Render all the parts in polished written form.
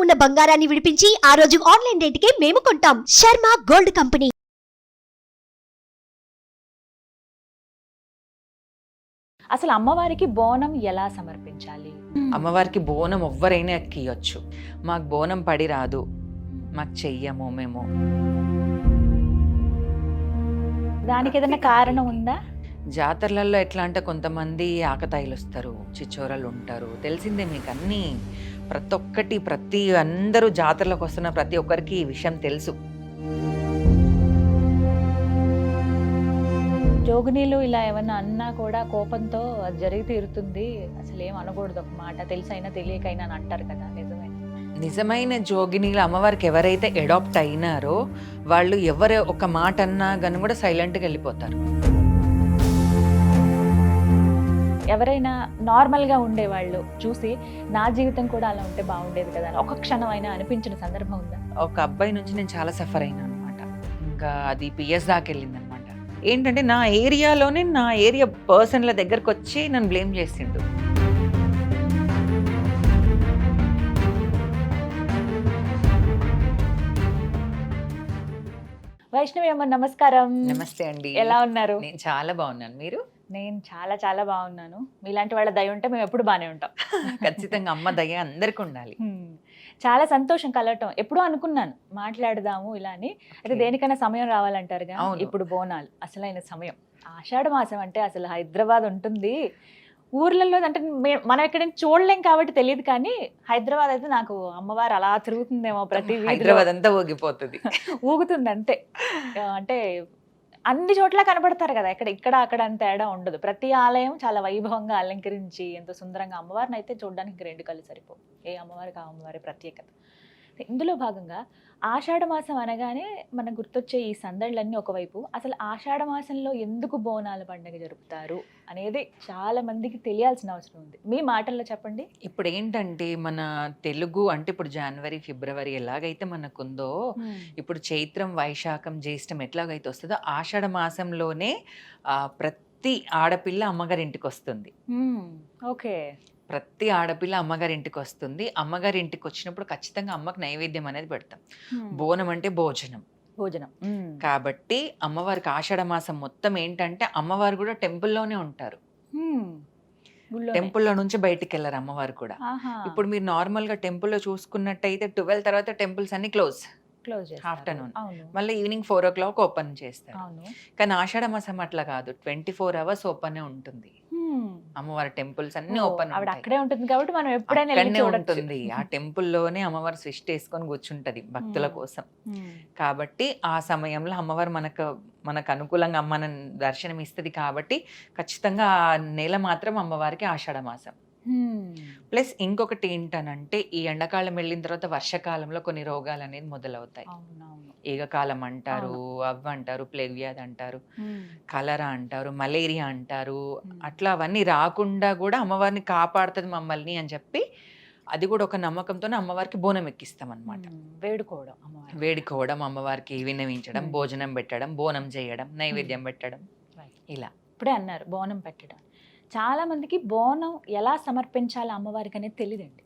ఉన్న బంగారాన్ని విడిపించి ఆ రోజు ఆన్లైన్ రేటుకే మేము కొంటాం. Sharma gold company. అసలు అమ్మవారికి బోనం ఎలా సమర్పించాలి? అమ్మవారికి బోనం ఎవ్వరైనా ఎక్కియొచ్చు. మాకు బోనం పడి రాదు, మాకు చెయ్యము మేము. దానికి ఏదైనా కారణం ఉందా? జాతరలలో ఎట్లా అంటే కొంతమంది ఆకతాయిలు వస్తారు, చిచ్చోరలు ఉంటారు, తెలిసిందే మీకు అన్నీ. ప్రతి అందరూ జాతరలకు వస్తున్న ప్రతి ఒక్కరికి ఈ విషయం తెలుసు. జోగినీలు ఇలా ఏమన్నా అన్నా కూడా కోపంతో అది జరిగి తీరుతుంది, అసలు ఏం అనకూడదు, ఒక మాట తెలిసైనా తెలియకైనా అని అంటారు కదా, నిజమే? నిజమైన జోగినీలు అమ్మవారికి ఎవరైతే అడాప్ట్ అయినారో వాళ్ళు ఎవరు ఒక మాట అన్నా కానీ కూడా సైలెంట్గా వెళ్ళిపోతారు. ఎవరైనా నార్మల్గా ఉండేవాళ్ళు చూసి నా జీవితం కూడా అలా ఉంటే బాగుండేది కదా అని ఒక క్షణం అయినా అనిపించిన సందర్భం ఉందా? ఒక అబ్బాయి నుంచి నేను చాలా సఫర్ అయినా అనమాట. ఇంకా అది పిఎస్ దాకా వెళ్ళింది అనమాట. ఏంటంటే నా ఏరియా పర్సన్ల దగ్గరకు వచ్చి నన్ను బ్లేమ్ చేసిండు. వైష్ణవి అమ్మ నమస్కారం. నమస్తే అండి. ఎలా ఉన్నారు? నేను చాలా బాగున్నాను, మీరు? నేను చాలా చాలా బాగున్నాను. మీలాంటి వాళ్ళ దయ ఉంటే మేము ఎప్పుడు బాగానే ఉంటాం. ఖచ్చితంగా అమ్మ దయ అందరికి ఉండాలి. చాలా సంతోషం కలవటం. ఎప్పుడూ అనుకున్నాను మాట్లాడదాము ఇలా అని. అయితే దేనికైనా సమయం రావాలంటారుగా, ఇప్పుడు బోనాలు అసలైన సమయం. ఆషాఢ మాసం అంటే అసలు హైదరాబాద్ ఉంటుంది, ఊర్లలో అంటే మనం ఎక్కడైనా చూడలేం కాబట్టి తెలియదు, కానీ హైదరాబాద్ అయితే నాకు అమ్మవారు అలా తిరుగుతుందేమో, ప్రతి హైదరాబాద్ అంతా ఊగిపోతుంది, ఊగుతుంది అంతే. అంటే అన్ని చోట్ల కనబడతారు కదా, ఇక్కడ అక్కడ అంత తేడా ఉండదు. ప్రతి ఆలయం చాలా వైభవంగా అలంకరించి ఎంతో సుందరంగా అమ్మవారిని అయితే చూడడానికి రెండు కళ్ళు సరిపోవు. ఏ అమ్మవారికి ఆ అమ్మవారి ప్రత్యేకత. ఇందులో భాగంగా ఆషాఢ మాసం అనగానే మనకు గుర్తొచ్చే ఈ సందళ్ళన్నీ ఒకవైపు, అసలు ఆషాఢ మాసంలో ఎందుకు బోనాల పండుగ జరుపుతారు అనేది చాలా మందికి తెలియాల్సిన అవసరం ఉంది. మీ మాటల్లో చెప్పండి. ఇప్పుడు ఏంటంటే మన తెలుగు అంటే ఇప్పుడు జనవరి ఫిబ్రవరి ఎలాగైతే మనకుందో, ఇప్పుడు చైత్రం వైశాఖం జ్యేష్టం ఎట్లాగైతే వస్తుందో ఆషాఢ మాసంలోనే ప్రతి ఆడపిల్ల అమ్మగారి ఇంటికి వస్తుంది. ఓకే. ప్రతి ఆడపిల్ల అమ్మగారి ఇంటికి వస్తుంది. అమ్మగారి ఇంటికి వచ్చినప్పుడు ఖచ్చితంగా అమ్మకు నైవేద్యం అనేది పెడతాం. బోనం అంటే భోజనం. కాబట్టి అమ్మవారికి ఆషాఢ మాసం మొత్తం ఏంటంటే అమ్మవారు కూడా టెంపుల్లోనే ఉంటారు. టెంపుల్లో నుంచి బయటికి వెళ్ళారు అమ్మవారు కూడా. ఇప్పుడు మీరు నార్మల్ గా టెంపుల్లో చూసుకున్నట్టయితే 12 తర్వాత టెంపుల్స్ అన్ని క్లోజ్ ఆఫ్టర్నూన్, మళ్ళీ ఈవినింగ్ 4 o'clock ఓపెన్ చేస్తారు. కానీ ఆషాఢ మాసం అట్లా కాదు, 24 hours ఓపెన్ ఉంటుంది. అమ్మవారి టెంపుల్స్ అన్ని ఓపెన్ అక్కడే ఉంటుంది కాబట్టి మనం ఎప్పుడైనా ఉంటుంది. ఆ టెంపుల్లోనే అమ్మవారు సృష్టి వేసుకొని కూర్చుంటది భక్తుల కోసం. కాబట్టి ఆ సమయంలో అమ్మవారు మనకు అనుకూలంగా అమ్మని దర్శనం ఇస్తుంది. కాబట్టి ఖచ్చితంగా ఆ నెల మాత్రం అమ్మవారికి ఆషాఢ మాసం. ప్లస్ ఇంకొకటి ఏంటనంటే ఈ ఎండాకాలం వెళ్ళిన తర్వాత వర్షాకాలంలో కొన్ని రోగాలు అనేది మొదలవుతాయి. ఏగకాలం అంటారు, అంటారు, ప్లేగ్ వ్యాధి అంటారు, కలరా అంటారు, మలేరియా అంటారు. అట్లా అవన్నీ రాకుండా కూడా అమ్మవారిని కాపాడుతుంది మమ్మల్ని అని చెప్పి అది కూడా ఒక నమ్మకంతో అమ్మవారికి బోనం ఎక్కిస్తాం అనమాట. వేడుకోవడం, అమ్మవారికి విన్నవించడం, భోజనం పెట్టడం, బోనం చేయడం, నైవేద్యం పెట్టడం, ఇలా. ఇప్పుడే అన్నారు బోనం పెట్టడం. చాలా మందికి బోనం ఎలా సమర్పించాలి అమ్మవారికి అనేది తెలియదండి.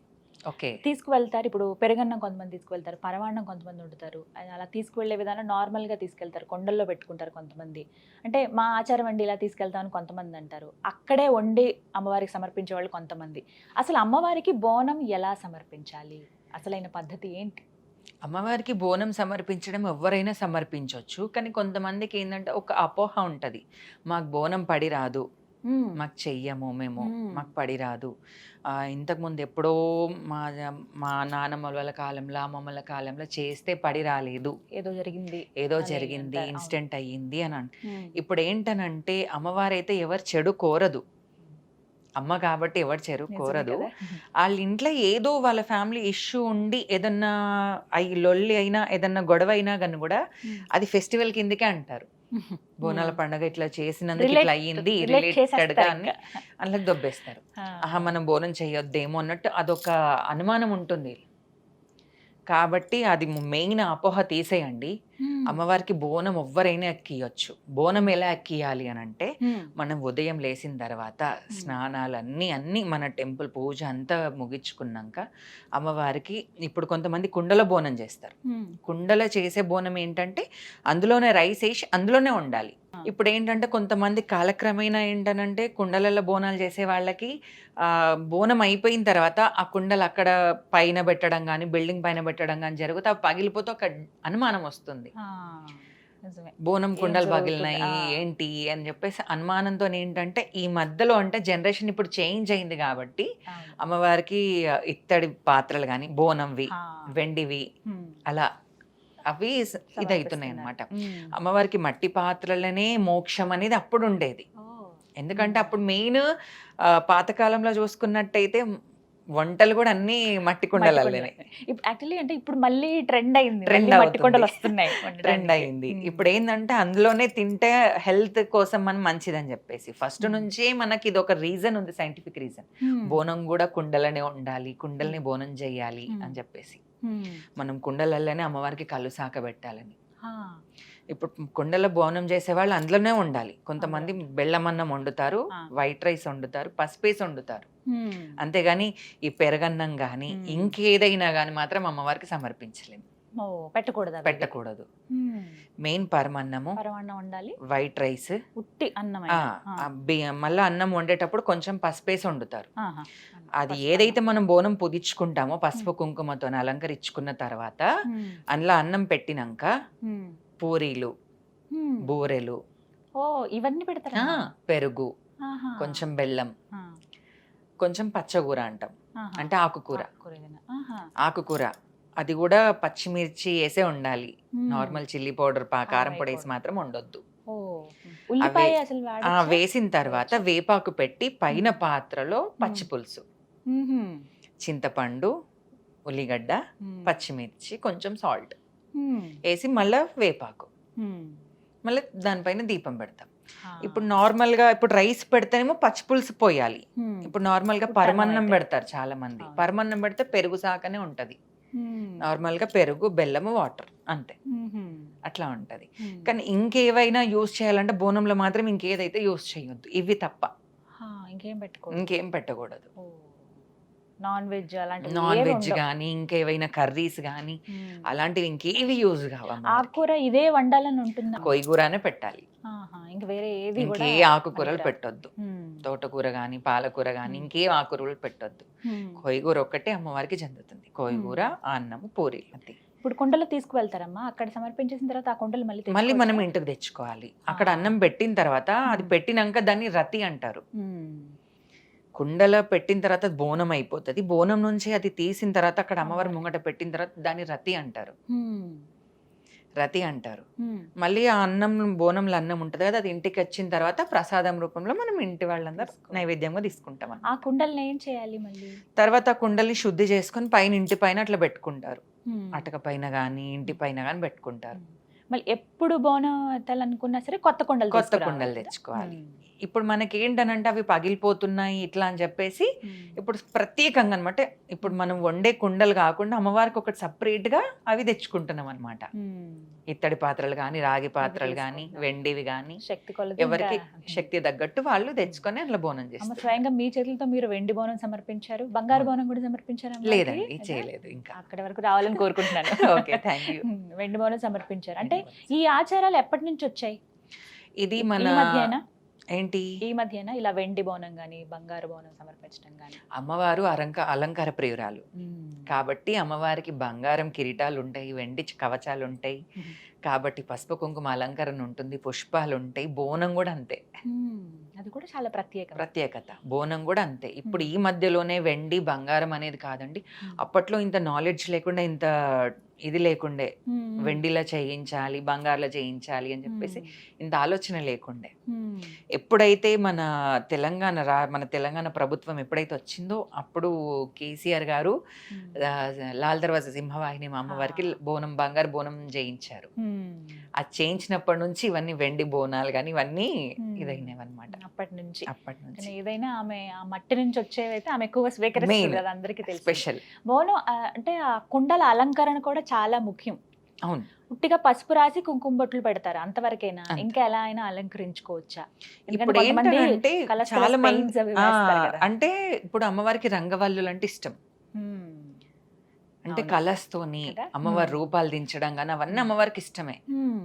ఓకే. తీసుకువెళ్తారు, ఇప్పుడు పెరుగన్నం కొంతమంది తీసుకువెళ్తారు, పరమాన్నం కొంతమంది వండుతారు. అలా తీసుకువెళ్లే విధానం నార్మల్గా తీసుకెళ్తారు, కొండల్లో పెట్టుకుంటారు కొంతమంది. అంటే మా ఆచారం అండి ఇలా తీసుకెళ్తామని కొంతమంది అంటారు. అక్కడే వండి అమ్మవారికి సమర్పించే వాళ్ళు కొంతమంది. అసలు అమ్మవారికి బోనం ఎలా సమర్పించాలి, అసలైన పద్ధతి ఏంటి? అమ్మవారికి బోనం సమర్పించడం ఎవరైనా సమర్పించవచ్చు, కానీ కొంతమందికి ఏంటంటే ఒక అపోహ ఉంటుంది, మాకు బోనం పడి రాదు, మాకు చెయ్యము మేము, మాకు పడి రాదు. ఇంతకుముందు ఎప్పుడో మా నాన్నమ్మల కాలంలో అమ్మమ్మల కాలంలో చేస్తే పడి రాలేదు, ఏదో జరిగింది ఇన్సిడెంట్ అయ్యింది అని. ఇప్పుడు ఏంటనంటే అమ్మవారైతే ఎవరు చెడు కోరదు, అమ్మ కాబట్టి ఎవరు చెడు కోరదు. వాళ్ళ ఇంట్లో ఏదో వాళ్ళ ఫ్యామిలీ ఇష్యూ ఉండి ఏదన్నా లొల్లి అయినా ఏదన్నా గొడవ అయినా కానీ కూడా అది ఫెస్టివల్ కిందకే అంటారు. బోనాల పండుగ ఇట్లా చేసినందుకు ఇట్లా అయ్యింది, రిలేటెడ్ గా అని అందులో దొబ్బేస్తారు. మనం బోనం చేయొద్దేమో అన్నట్టు అదొక అనుమానం ఉంటుంది. కాబట్టి అది మెయిన్ అపోహ తీసేయండి. అమ్మవారికి బోనం ఎవ్వరైనా ఎక్కియొచ్చు. బోనం ఎలా ఎక్కియాలి అని అంటే మనం ఉదయం లేచిన తర్వాత స్నానాలన్నీ మన టెంపుల్ పూజ అంతా ముగించుకున్నాక అమ్మవారికి ఇప్పుడు కొంతమంది కుండల బోనం చేస్తారు. కుండలో చేసే బోనం ఏంటంటే అందులోనే రైస్ వేసి అందులోనే ఉండాలి. ఇప్పుడు ఏంటంటే కొంతమంది కాలక్రమేణా ఏంటనంటే కుండలలో బోనాలు చేసే వాళ్ళకి బోనం అయిపోయిన తర్వాత ఆ కుండలు అక్కడ పైన పెట్టడం కానీ బిల్డింగ్ పైన పెట్టడం కానీ జరుగుతూ అవి పగిలిపోతే ఒక అనుమానం వస్తుంది. బోనం కుండలు పగిలినాయి ఏంటి అని చెప్పేసి అనుమానంతో ఏంటంటే ఈ మధ్యలో అంటే జనరేషన్ ఇప్పుడు చేంజ్ అయింది కాబట్టి అమ్మవారికి ఇత్తడి పాత్రలు కానీ బోనంవి వెండివి అలా అవి ఇదవుతున్నాయి అన్నమాట. అమ్మవారికి మట్టి పాత్రలనే మోక్షం అనేది అప్పుడు ఉండేది. ఎందుకంటే అప్పుడు మెయిన్ పాతకాలంలో చూసుకున్నట్టయితే వంటలు కూడా అన్ని మట్టి కుండలనే. యాక్చువల్లీ అంటే ఇప్పుడు మళ్ళీ ట్రెండ్ అయింది, మట్టి కుండలు వస్తున్నాయి, ట్రెండ్ అయింది. ఇప్పుడు ఏంటంటే అందులోనే తింటే హెల్త్ కోసం మనం మంచిదని చెప్పేసి ఫస్ట్ నుంచి మనకి ఇది ఒక రీజన్ ఉంది, సైంటిఫిక్ రీజన్. బోనం కూడా కుండలనే ఉండాలి, కుండల్ని బోనం చేయాలి అని చెప్పేసి. మనం కుండలలోనే అమ్మవారికి కళ్ళు సాక పెట్టాలని. ఇప్పుడు కుండల బోనం చేసే వాళ్ళు అందులోనే ఉండాలి. కొంతమంది బెల్లం అన్నం వండుతారు, వైట్ రైస్ వండుతారు, పసుపేసి వండుతారు. అంతేగాని ఈ పెరగన్నం గాని ఇంకేదైనా గాని మాత్రం అమ్మవారికి సమర్పించలేము, పెట్టకూడదు. మెయిన్ పరమన్నము ఉండాలి, వైట్ రైస్, ఉట్టి అన్నం. మళ్ళీ అన్నం వండేటప్పుడు కొంచెం పసుపేసి వండుతారు. అది ఏదైతే మనం బోనం పుదించుకుంటామో పసుపు కుంకుమతో అలంకరించుకున్న తర్వాత అందులో అన్నం పెట్టినాక పూరీలు, బూరెలు, ఇవన్నీ పెడతారు. పెరుగు, కొంచెం బెల్లం, కొంచెం పచ్చగూర అంటాం అంటే ఆకుకూర. ఆకుకూర అది కూడా పచ్చిమిర్చి వేసే ఉండాలి. నార్మల్ చిల్లీ పౌడర్ కారం పొడి వేసి మాత్రం ఉండొద్దు. వేసిన తర్వాత వేపాకు పెట్టి పైన పాత్రలో పచ్చి పులుసు, చింతపండు, ఉల్లిగడ్డ, పచ్చిమిర్చి, కొంచెం సాల్ట్ వేసి మళ్ళీ వేపాకు, మళ్ళీ దానిపైన దీపం పెడతాం. ఇప్పుడు నార్మల్ గా ఇప్పుడు రైస్ పెడితేనేమో పచ్చి పులుసు పోయాలి. ఇప్పుడు నార్మల్ గా పరమన్నం పెడతారు చాలా మంది. పరమన్నం పెడితే పెరుగు సాకనే ఉంటది. నార్మల్ గా పెరుగు, బెల్లము, వాటర్ అంతే, అట్లా ఉంటది. కానీ ఇంకేవైనా యూజ్ చేయాలంటే బోనంలో మాత్రం ఇంకేదైతే యూజ్ చేయొద్దు, ఇవి తప్ప ఇంకేం పెట్టకూడదు. నాన్ వెజ్ కానీ ఇంకేవైనా కర్రీస్ కానీ అలాంటివి ఇంకేవి యూజ్ కావాలి. ఆకుకూర ఇదే వండాలని ఉంటుంది, కొయ్యగూరనే పెట్టాలి. ఇంకా వేరే ఏది ఇంకే ఆకుకూరలు పెట్టొద్దు. తోటకూర గాని పాలకూర గాని ఇంకే ఆకుకూరలు పెట్టొద్దు. కొయ్యగూర ఒక్కటే అమ్మవారికి చెందుతుంది. కొయ్యగూర, అన్నము, పూరి. అంతే. ఇప్పుడు కుండలు తీసుకువెళ్తారమ్మా, అక్కడ సమర్పించేసిన తర్వాత ఆ కుండలు మళ్ళీ మనం ఇంటికి తెచ్చుకోవాలి. అక్కడ అన్నం పెట్టిన తర్వాత అది పెట్టినాక దాన్ని రతి అంటారు. కుండలో పెట్టిన తర్వాత బోనం అయిపోతుంది. బోనం నుంచి అది తీసిన తర్వాత అక్కడ అమ్మవారి ముంగట పెట్టిన తర్వాత దాన్ని రతి అంటారు. మళ్ళీ ఆ అన్నం, బోనంలో అన్నం ఉంటది కదా, అది ఇంటికి వచ్చిన తర్వాత ప్రసాదం రూపంలో మనం ఇంటి వాళ్ళందరూ నైవేద్యంగా తీసుకుంటాం. ఆ కుండల్ని ఏం చేయాలి మళ్ళీ? తర్వాత ఆ కుండల్ని శుద్ధి చేసుకొని పైన ఇంటి పైన అట్లా పెట్టుకుంటారు. అటక పైన గానీ ఇంటి పైన గానీ పెట్టుకుంటారు. మళ్ళీ ఎప్పుడు బోనం ఎత్తాలనుకున్నా సరే కొత్త కుండలు తెచ్చుకోవాలి. ఇప్పుడు మనకి ఏంటనంటే అవి పగిలిపోతున్నాయి ఇట్లా అని చెప్పేసి ఇప్పుడు ప్రత్యేకంగా అనమాట. ఇప్పుడు మనం వండే కుండలు కాకుండా అమ్మవారికి ఒకటి సపరేట్ గా అవి తెచ్చుకుంటున్నాం అనమాట. ఇత్తడి పాత్రలు కానీ, రాగి పాత్రలు కానీ, వెండివి కానీ, ఎవరికి శక్తి తగ్గట్టు వాళ్ళు తెచ్చుకొని అట్లా బోనం చేస్తారు. స్వయంగా మీ చేతులతో మీరు వెండి బోనం సమర్పించారు, బంగారు బోనం కూడా సమర్పించారు? లేదండి, చేయలేదు. ఇంకా అక్కడి వరకు రావాలని కోరుకుంటున్నాను. Okay, thank you. వెండి బోనం సమర్పించారు. అంటే ఈ ఆచారాలు ఎప్పటి నుంచి వచ్చాయి? ఇది మన ఈ మధ్యన ఇలా వెండి బోనం గానీ బంగారు బోనం సమర్పించడం గానీ. అమ్మవారు అలంకార ప్రియురాలు కాబట్టి అమ్మవారికి బంగారం కిరీటాలు ఉంటాయి, వెండి కవచాలు ఉంటాయి కాబట్టి పసుపు కుంకుమ అలంకరణ ఉంటుంది, పుష్పాలు ఉంటాయి. బోనం కూడా అంతే, అది కూడా చాలా ప్రత్యేకత. బోనం కూడా అంతే. ఇప్పుడు ఈ మధ్యలోనే వెండి బంగారం అనేది కాదండి, అప్పట్లో ఇంత నాలెడ్జ్ లేకుండా, ఇంత ఇది లేకుండే, వెండిలో చేయించాలి, బంగారులో చేయించాలి అని చెప్పేసి ఇంత ఆలోచన లేకుండే. ఎప్పుడైతే మన తెలంగాణ ప్రభుత్వం ఎప్పుడైతే వచ్చిందో అప్పుడు కేసీఆర్ గారు లాల్ దర్వాజా సింహవాహిని మా అమ్మవారికి బంగారు బోనం చేయించారు. అది చేయించినప్పటి నుంచి ఇవన్నీ వెండి బోనాలు కానీ ఇవన్నీ Hmm. ఇదైనవి అనమాట అప్పటి నుంచి అప్పటి నుంచి కానీ ఏదైనా ఆమె ఆ మట్టి నుంచి వచ్చేవైతే ఆమె ఎక్కువగా స్వీకరిస్తుంది Main. కదా అందరికీ తెలుసు. స్పెషల్. బోనం అంటే ఆ కుండల అలంకరణ కూడా చాలా ముఖ్యం. అవును. ఉట్టిగా పసుపు రాసి కుంకుమ బొట్లు పెడతారు అంతవరకేనా, అంతే. ఇంకా ఎలా అయినా అలంకరించుకోవచ్చా? ఎందుకంటే ఇప్పుడు కొంతమంది ఏంటంటే colours చాలా colours మంది paints అవి వేస్తారు కదా. అంటే ఇప్పుడు అమ్మవారికి రంగవల్లులు అంటే ఇష్టం. Hmm. అంటే అవును. కలర్స్ తోని కదా? అమ్మవారి రూపాలు దించడం కానీ అవన్నీ Hmm. అమ్మవారికి ఇష్టమే. Hmm.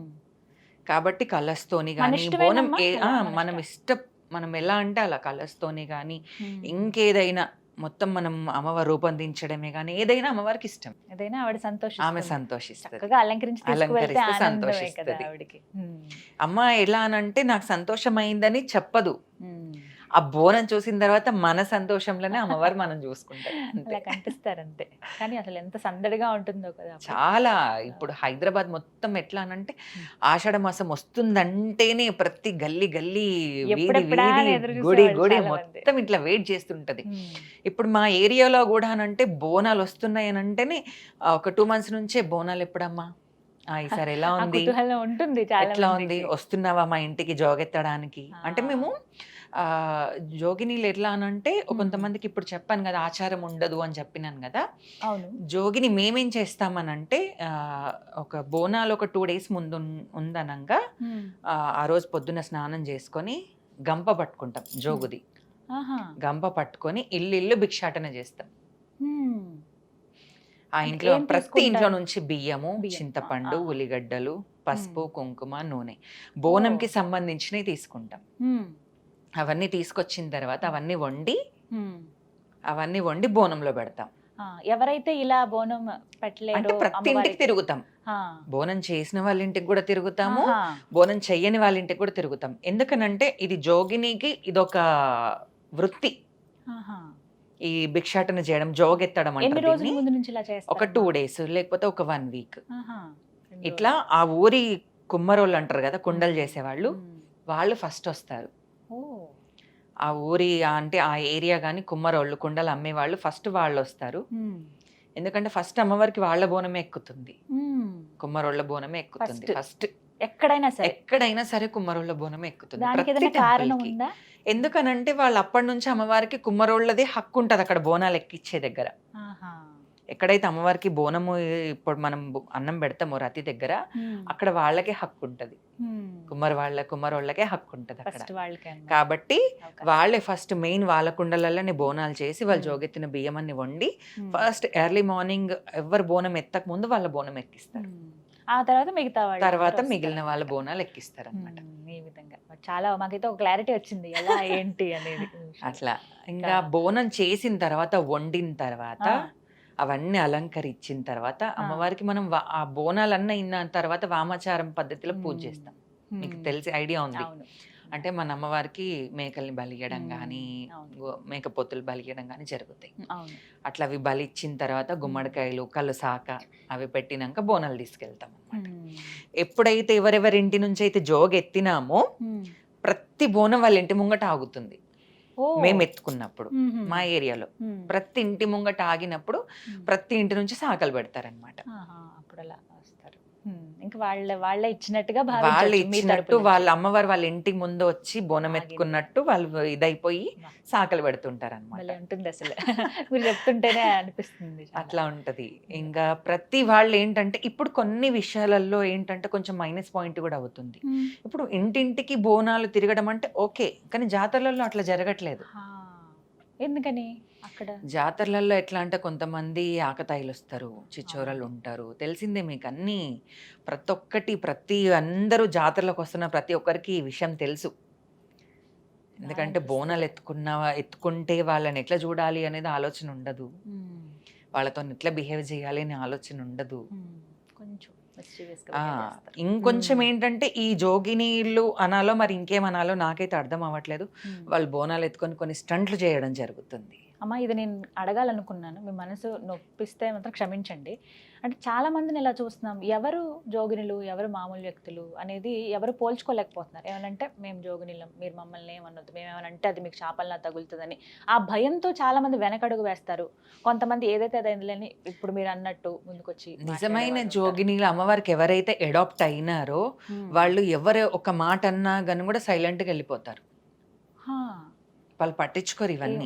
కాబట్టి కలర్స్ తోని మన కానీ ఇష్టమేనమ్మా? బోనం అలా మన మనం మనం ఎలా అంటే అలా కలర్స్ తోని కానీ Hmm. ఇంకేదైనా మొత్తం మనం అమ్మవారి రూపొందించడమే కానీ ఏదైనా అమ్మవారికి ఇష్టం. ఏదైనా ఆవిడ ఆమె సంతోషిస్తుంది. సంతోషిస్తుంది. చక్కగా అలంకరించి తీసుకువెళ్తే అలంకరిస్తే ఆనందమే కదా సంతోషిస్తది. ఆవిడకి. అమ్మ ఎలా అనంటే నాకు సంతోషమైందని చెప్పదు. ఆ బోనం చూసిన తర్వాత మన సంతోషంలోనే అమ్మవారు మనం చూసుకుంటారు అంతే. అలా కనిపిస్తారు అంతే. కానీ అసలు ఎంత సందడిగా ఉంటుందో కదా అప్పుడు. చాలా ఇప్పుడు హైదరాబాద్ మొత్తం ఎట్లా అనంటే ఆషాఢ మాసం వస్తుందంటేనే ప్రతి గల్లీ గల్లీ వీధి ఎప్పుడెప్పుడా అని వీధి ఎదురు గుడి చూసేవాళ్ళు గుడి చాలా మంది. మొత్తం ఇట్లా వెయిట్ చేస్తుంటది. Hmm. ఇప్పుడు మా ఏరియాలో కూడా అనంటే బోనాలు వస్తున్నాయి అని అంటేనే ఒక 2 months నుంచే బోనాలు ఎప్పుడమ్మా, ఈసారి ఎలా ఆ ఉంది, కుతూహలం ఉంటుంది చాలా ఎట్లా ఉంది, మందికి. వస్తున్నావా మా ఇంటికి జోగెత్తడానికి అంటే ఆ. మేము జోగినీలు ఎట్లా అనంటే Hmm. కొంతమందికి ఇప్పుడు చెప్పాను కదా ఆచారం ఉండదు అని చెప్పినాను కదా. అవును. జోగిని మేమేం చేస్తామనంటే ఒక బోనాలు ఒక 2 days ముందు ఉందనంగా Hmm. ఆ రోజు పొద్దున స్నానం చేసుకొని గంప పట్టుకుంటాం జోగుది. ఆహా. గంప పట్టుకొని ఇల్లు భిక్షాటన చేస్తాం. Hmm. ఆ అంటే ఇంట్లో ఏం ప్రతి తీసుకుంటారు? ఇంట్లో నుంచి బియ్యము, బియ్యం. చింతపండు, ఆ. ఉల్లిగడ్డలు, పసుపు, కుంకుమ, నూనె బోనంకి సంబంధించినవి తీసుకుంటాం. Hmm. అవన్నీ తీసుకొచ్చిన తర్వాత అవన్నీ Hmm. వండి బోనంలో పెడతాం. ఎవరైతే ఇలా బోనం అంటే పెట్టలేరు ప్రతి ఇంటికి తిరుగుతాం. బోనం చేసిన వాళ్ళ ఇంటికి కూడా తిరుగుతాము, బోనం చెయ్యని వాళ్ళ ఇంటికి కూడా తిరుగుతాం. ఎందుకనంటే ఇది జోగినికి ఇదొక వృత్తి. ఈ భిక్షాటన చేయడం, జోగెత్తడం ఎన్ని అంటారు రోజుల దీన్ని. ముందు నుంచి ఇలా చేస్తారు? ఒక 2 days లేకపోతే ఒక 1 week ఇట్లా ఆ ఊరి కుమ్మరోళ్ళు అంటారు కదా, కుండలు చేసేవాళ్ళు, వాళ్ళు ఫస్ట్ వస్తారు. ఆ ఊరి అంటే ఆ ఏరియా కానీ కుమ్మరోళ్ళు కుండలు అమ్మేవాళ్ళు ఫస్ట్ వాళ్ళు వస్తారు. ఎందుకంటే ఫస్ట్ అమ్మవారికి వాళ్ళ బోనమే ఎక్కుతుంది, కుమ్మరోళ్ళ బోనమే ఎక్కుతుంది First. ఫస్ట్. ఎక్కడైనా సరే కుమ్మరోళ్ళ బోనమే ఎక్కుతుంది దానికి ప్రతి ఏదైనా కారణం temple కి. ఉందా? ఎందుకనంటే వాళ్ళు అప్పటి నుంచి అమ్మవారికి కుమ్మరోళ్ళదే హక్కు ఉంటది అక్కడ బోనాలు ఎక్కిచ్చే దగ్గర. ఆహా. ఎక్కడైతే అమ్మవారికి బోనము ఇప్పుడు మనం అన్నం పెడతామో రతి దగ్గర, అక్కడ వాళ్ళకే హక్కు ఉంటది. కుమ్మరోళ్ళకే హక్కు ఉంటది అక్కడ. ఫస్ట్ వాళ్ళకి అన్నమాట. కాబట్టి అవకాశం. వాళ్ళే ఫస్ట్ మెయిన్ వాళ్ళ కుండలలోనే బోనాలు చేసి వాళ్ళు Hmm. జోగెత్తిన బియ్యం అన్ని వండి Hmm. ఫస్ట్ ఎర్లీ మార్నింగ్ ఎవరు బోనం ఎత్తక ముందు వాళ్ళ బోనం ఎక్కిస్తారు. Hmm. ఆ తర్వాత మిగతా వాళ్ళు తర్వాత అందరూ మిగిలిన వాళ్ళ వస్తారు బోనాలు ఎక్కిస్తారు అనమాట. అన్నమాట. ఈ విధంగా చాలా మాకైతే ఒక క్లారిటీ వచ్చింది ఎలా ఏంటి అనేది. అట్లా ఇంకా బోనం చేసిన తర్వాత వండిన తర్వాత అవన్నీ అలంకరించిన తర్వాత అమ్మవారికి మనం ఆ బోనాలన్న ఇన్న తర్వాత వామాచారం పద్ధతిలో పూజ చేస్తాం. మీకు తెలిసి ఐడియా ఉంది. అవును. అంటే మన అమ్మవారికి మేకల్ని బలియడం కానీ అవును. మేకపోతులు బలియడం కానీ జరుగుతాయి. అవును. అట్లా అవి బలిచ్చిన తర్వాత గుమ్మడికాయలు, కళ్ళు సాక అవి పెట్టినాక బోనాలు తీసుకెళ్తాం అన్నమాట. ఎప్పుడైతే ఎవరెవరి ఇంటి నుంచి అయితే జోగెత్తినామో ప్రతి బోనం వాళ్ళ ఇంటి ముంగట ఆగుతుంది. మేము ఎత్తుకున్నప్పుడు మా ఏరియాలో ప్రతి ఇంటి ముంగట ఆగినప్పుడు ప్రతి ఇంటి నుంచి సాకలు పెడతారనమాట. అప్పుడు అలా వస్తారు. ఇంకా వాళ్ళే ఇచ్చినట్టుగా వాళ్ళు భావించొచ్చు మీ ఇచ్చినట్టు తరపు వాళ్ళ నుంచి. అమ్మవారు వాళ్ళ ఇంటికి ముందు వచ్చి బోనం ఆగింది. ఎత్తుకున్నట్టు వాళ్ళు ఇదైపోయి వా. సాకలు పెడుతుంటారు అనమాట. భలే ఉంటుంది అసలు. మీరు చెప్తుంటేనే అనిపిస్తుంది చాలా. అట్లా ఉంటది. ఇంకా ప్రతి వాళ్ళు ఏంటంటే ఇప్పుడు కొన్ని విషయాలలో ఏంటంటే కొంచెం మైనస్ పాయింట్ కూడా అవుతుంది. ఇప్పుడు ఇంటింటికి బోనాలు తిరగడం అంటే ఓకే, కానీ జాతరలలో అట్లా జరగట్లేదు. ఎందుకని అక్కడ జాతరలలో ఎట్లా అంటే కొంతమంది ఆకతాయిలు వస్తారు, చిచ్చోరలు ఉంటారు, తెలిసిందే మీకు అన్ని. ప్రతి అందరూ జాతరలకు వస్తున్న ప్రతి ఒక్కరికి ఈ విషయం తెలుసు. ఎందుకంటే బోనాలు ఎత్తుకుంటే వాళ్ళని ఎట్లా చూడాలి అనేది ఆలోచన ఉండదు, వాళ్ళతో ఎట్లా బిహేవ్ చేయాలి అనే ఆలోచన ఉండదు. కొంచెం ఇంకొంచెం ఏంటంటే ఈ జోగినీళ్ళు అనాలో మరి ఇంకేమనాలో నాకైతే అర్థం అవ్వట్లేదు. వాళ్ళు బోనాలు ఎత్తుకొని కొన్ని స్టంట్లు చేయడం జరుగుతుంది. అమ్మ ఇది నేను అడగాలనుకున్నాను, మీ మనసు నొప్పిస్తే మాత్రం క్షమించండి. అంటే చాలా మందిని ఇలా చూస్తున్నాం, ఎవరు జోగినులు ఎవరు మామూలు వ్యక్తులు అనేది ఎవరు పోల్చుకోలేకపోతున్నారు. ఏమనంటే మేము జోగినిలం, మీరు మమ్మల్ని ఏమనొద్దు, మేము ఏమనంటే అది మీకు శాపంలా తగులుతుందని ఆ భయంతో చాలా మంది వెనకడుగు వేస్తారు. కొంతమంది ఏదైతే అదైందని ఇప్పుడు మీరు అన్నట్టు ముందుకొచ్చి నిజమైన జోగినీలు అమ్మవారికి ఎవరైతే అడాప్ట్ అయినారో వాళ్ళు ఎవరు ఒక మాట అన్నా కానీ కూడా సైలెంట్గా వెళ్ళిపోతారు. వాళ్ళు పట్టించుకోరు ఇవన్నీ.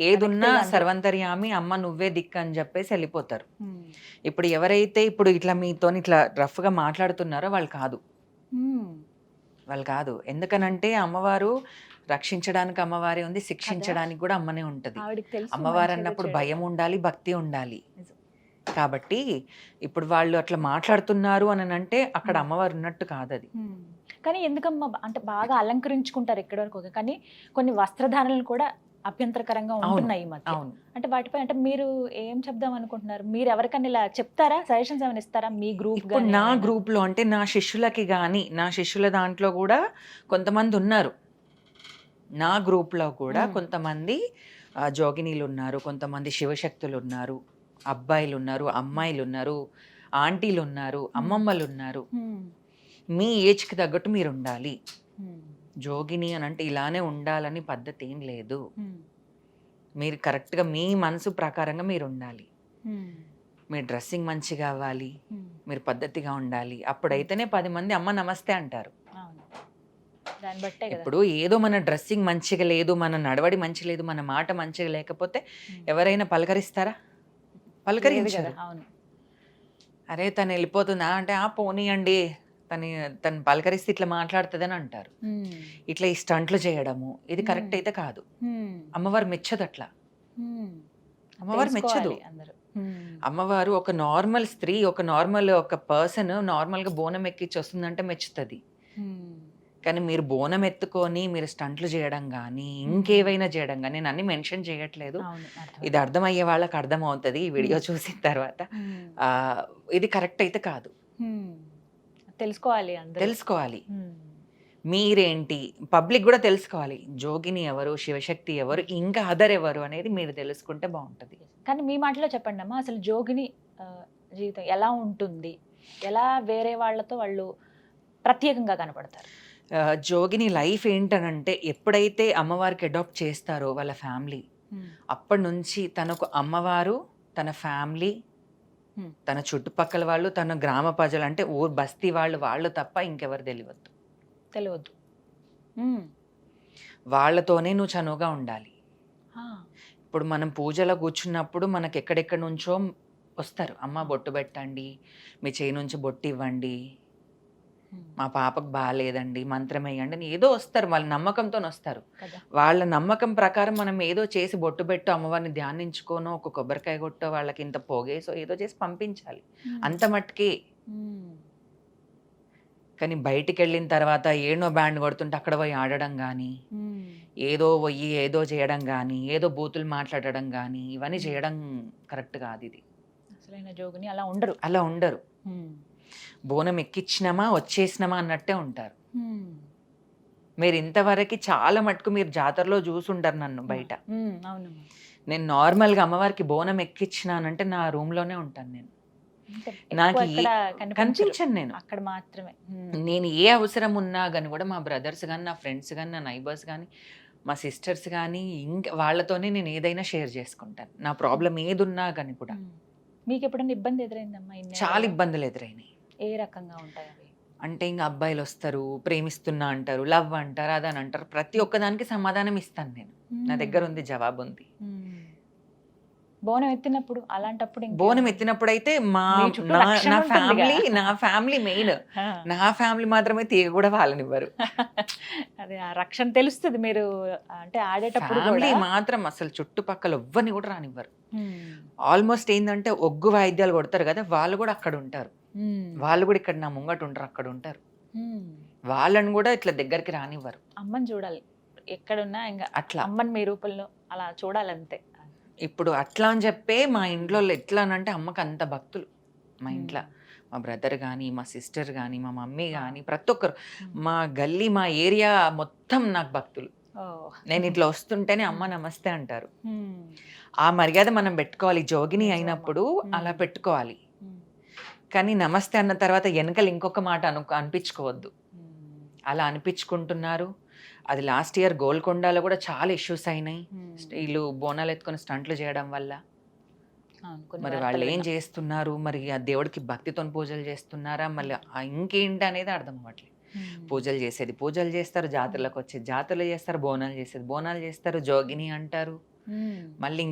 ఏదున్నా సర్వంతర్యామి అమ్మ నువ్వే దిక్కు అని చెప్పేసి వెళ్ళిపోతారు. ఇప్పుడు ఎవరైతే ఇప్పుడు ఇట్లా మీతో ఇట్లా రఫ్గా మాట్లాడుతున్నారో వాళ్ళు కాదు, వాళ్ళు కాదు. ఎందుకనంటే అమ్మవారు రక్షించడానికి అమ్మవారే ఉంది, శిక్షించడానికి కూడా అమ్మనే ఉంటది. అమ్మవారు అన్నప్పుడు భయం ఉండాలి, భక్తి ఉండాలి. కాబట్టి ఇప్పుడు వాళ్ళు అట్లా మాట్లాడుతున్నారు అని అంటే అక్కడ అమ్మవారు ఉన్నట్టు కాదు అది. కానీ ఎందుకమ్మా అంటే బాగా అలంకరించుకుంటారు ఎక్కడి వరకు, కానీ కొన్ని వస్త్రధారణలు కూడా అభ్యంతరకరంగా ఉంటున్నాయి ఈ మధ్య. అంటే వాటిపై అంటే మీరు ఏం చెప్దాం అనుకుంటున్నారు? మీరు ఎవరికైనా ఇలా చెప్తారా, సజెషన్స్ ఏమైనా ఇస్తారా మీ గ్రూప్? నా గ్రూప్ లో అంటే నా శిష్యులకి కానీ, నా శిష్యుల దాంట్లో కూడా కొంతమంది ఉన్నారు. నా గ్రూప్ లో కూడా కొంతమంది జోగినీలు ఉన్నారు, కొంతమంది శివశక్తులు ఉన్నారు, అబ్బాయిలు ఉన్నారు, అమ్మాయిలు ఉన్నారు, ఆంటీలు ఉన్నారు, అమ్మమ్మలు ఉన్నారు. మీ ఏజ్కి తగ్గట్టు మీరు ఉండాలి. జోగిని అని అంటే ఇలానే ఉండాలని పద్ధతి ఏం లేదు. మీరు కరెక్ట్గా మీ మనసు ప్రకారంగా మీరు ఉండాలి. మీ డ్రెస్సింగ్ మంచిగా అవ్వాలి, మీరు పద్ధతిగా ఉండాలి. అప్పుడైతేనే 10 మంది అమ్మ నమస్తే అంటారు. ఇప్పుడు ఏదో మన డ్రెస్సింగ్ మంచిగా లేదు, మన నడవడి మంచి లేదు, మన మాట మంచిగా లేకపోతే ఎవరైనా పలకరిస్తారా? పలకరించారు. అరే తను వెళ్ళిపోతుందా అంటే పోనీయండి, తను పలకరిస్తే ఇట్లా మాట్లాడుతుందని అంటారు. ఇట్లా ఈ స్టంట్లు చేయడము ఇది కరెక్ట్ అయితే కాదు. అమ్మవారు మెచ్చదు అట్లా, అమ్మవారు మెచ్చదు. అమ్మవారు ఒక నార్మల్ స్త్రీ, ఒక నార్మల్ ఒక పర్సన్ నార్మల్గా బోనం ఎక్కించి వస్తుందంటే మెచ్చుతుంది. కానీ మీరు బోనం ఎత్తుకొని మీరు స్టంట్లు చేయడం కానీ ఇంకేవైనా చేయడం కానీ, నేను అన్ని మెన్షన్ చేయట్లేదు, ఇది అర్థమయ్యే వాళ్ళకి అర్థమవుతుంది ఈ వీడియో చూసిన తర్వాత. ఇది కరెక్ట్ అయితే కాదు. తెలుసుకోవాలి మీరేంటి, పబ్లిక్ కూడా తెలుసుకోవాలి జోగిని ఎవరు, శివశక్తి ఎవరు, ఇంకా అదర్ ఎవరు అనేది మీరు తెలుసుకుంటే బాగుంటుంది. కానీ మీ మాటలో చెప్పండి అమ్మా, అసలు జోగిని జీవితం ఎలా ఉంటుంది, ఎలా వేరే వాళ్ళతో వాళ్ళు ప్రత్యేకంగా కనపడతారు? జోగిని లైఫ్ ఏంటనంటే ఎప్పుడైతే అమ్మవారికి అడాప్ట్ చేస్తారో వాళ్ళ ఫ్యామిలీ, అప్పటి నుంచి తనకు అమ్మవారు, తన ఫ్యామిలీ, తన చుట్టుపక్కల వాళ్ళు, తన గ్రామ ప్రజలు అంటే ఊరు బస్తీ వాళ్ళు తప్ప ఇంకెవరు తెలియవద్దు. వాళ్ళతోనే నువ్వు చనువుగా ఉండాలి. ఇప్పుడు మనం పూజలో కూర్చున్నప్పుడు మనకి ఎక్కడెక్కడి నుంచో వస్తారు, అమ్మ బొట్టు పెట్టండి, మీ చేయి నుంచి బొట్టు ఇవ్వండి, మా పాపకు బాగాలేదండి మంత్రం వేయండి అని ఏదో వస్తారు, వాళ్ళ నమ్మకంతో వస్తారు. వాళ్ళ నమ్మకం ప్రకారం మనం ఏదో చేసి బొట్టు పెట్టు, అమ్మవారిని ధ్యానించుకోనో ఒక కొబ్బరికాయ కొట్టో వాళ్ళకి ఇంత పోగేసో ఏదో చేసి పంపించాలి, అంత మట్టుకే. కానీ బయటికి వెళ్ళిన తర్వాత ఏడో బ్యాండ్ కొడుతుంటే అక్కడ పోయి ఆడడం కానీ, ఏదో పోయి ఏదో చేయడం కానీ, ఏదో బూతులు మాట్లాడడం కానీ ఇవన్నీ చేయడం కరెక్ట్ కాదు. ఇది అసలైన జోగిని అలా ఉండరు. బోనం ఎక్కించినామా వచ్చేసినామా అన్నట్టే ఉంటారు. మీరు ఇంతవరకు చాలా మటుకు మీరు జాతరలో చూసుంటారు నన్ను బయట. నేను నార్మల్గా అమ్మవారికి బోనం ఎక్కించినానంటే నా రూమ్లోనే ఉంటాను. నేను నాకు కనిపించను, నేను అక్కడ మాత్రమే. నేను ఏ అవసరం ఉన్నా కానీ కూడా మా బ్రదర్స్ కానీ, నా ఫ్రెండ్స్ కానీ, నా నైబర్స్ కానీ, మా సిస్టర్స్ కానీ ఇంకా వాళ్ళతోనే నేను ఏదైనా షేర్ చేసుకుంటాను. నా ప్రాబ్లం ఏది ఉన్నా కానీ కూడా. మీకు ఎప్పుడైనా ఇబ్బంది ఎదురైందమ్మా? చాలా ఇబ్బందులు ఎదురైనాయి. ఏ రకంగా ఉంటాయి అవి? అంటే ఇంకా అబ్బాయిలు వస్తారు, ప్రేమిస్తున్నా అంటారు, లవ్ అంటారు, అదని అంటారు. ప్రతి ఒక్కదానికి సమాధానం ఇస్తాను నేను, నా దగ్గర ఉంది, జవాబు ఉంది. బోనం ఎత్తినప్పుడు అలాంటప్పుడు బోనం ఎత్తినప్పుడు అయితే నా ఫ్యామిలీ మెయిన్, నా ఫ్యామిలీ మాత్రమే తీగ కూడా వాళ్ళనివ్వరు. అదే ఆ రక్షణ తెలుస్తుంది. మీరు అంటే ఆడేటప్పుడు ఫ్యామిలీ మాత్రం అసలు చుట్టుపక్కల ఎవ్వరిని కూడా రానివ్వరు. ఆల్మోస్ట్ ఏంటంటే ఒగ్గు వాయిద్యాలు కొడతారు కదా, వాళ్ళు కూడా అక్కడ ఉంటారు, వాళ్ళు కూడా ఇక్కడ నా ముంగట ఉంటారు, అక్కడ ఉంటారు. వాళ్ళని కూడా ఇట్లా దగ్గరికి రానివ్వరు. అమ్మని చూడాలి ఎక్కడున్నా, ఇంకా అట్లా అమ్మని మీ రూపంలో అలా చూడాలంతే. ఇప్పుడు అట్లా అని చెప్పే మా ఇంట్లో ఎట్లా అంటే అమ్మకి అంత భక్తులు. మా ఇంట్లో మా బ్రదర్ కానీ, మా సిస్టర్ కానీ, మా మమ్మీ కానీ, ప్రతి ఒక్కరు, మా గల్లీ, మా ఏరియా మొత్తం నాకు భక్తులు. ఓ. నేను ఇట్లా వస్తుంటేనే అమ్మ నమస్తే అంటారు. ఉమ్. ఆ మర్యాద మనం పెట్టుకోవాలి. జోగిని నిజమమ్మా. అయినప్పుడు అలా ఉమ్. పెట్టుకోవాలి. ఉమ్. కానీ నమస్తే అన్న తర్వాత వెనకలు ఇంకొక మాట అనిపించుకోవద్దు. ఉమ్. అలా అనిపించుకుంటున్నారు. అది లాస్ట్ ఇయర్ గోల్కొండలో కూడా చాలా ఇష్యూస్ అయినాయి. ఉమ్. వీళ్ళు బోనాలు ఎత్తుకొని స్టంట్లు చేయడం వల్ల. అవును, కొన్ని మరి వార్తలు వాళ్ళు ఏం విన్నాం. చేస్తున్నారు, మరి ఆ దేవుడికి భక్తితో పూజలు చేస్తున్నారా, మళ్ళీ ఇంకేంటి అనేది అర్థం అవ్వట్లేదు. ఉమ్. పూజలు చేసేది పూజలు చేస్తారు, జాతరలకు వచ్చేది జాతరలు చేస్తారు, బోనాలు చేసేది బోనాలు చేస్తారు, జోగిని అంటారు, ఉమ్. మళ్ళీ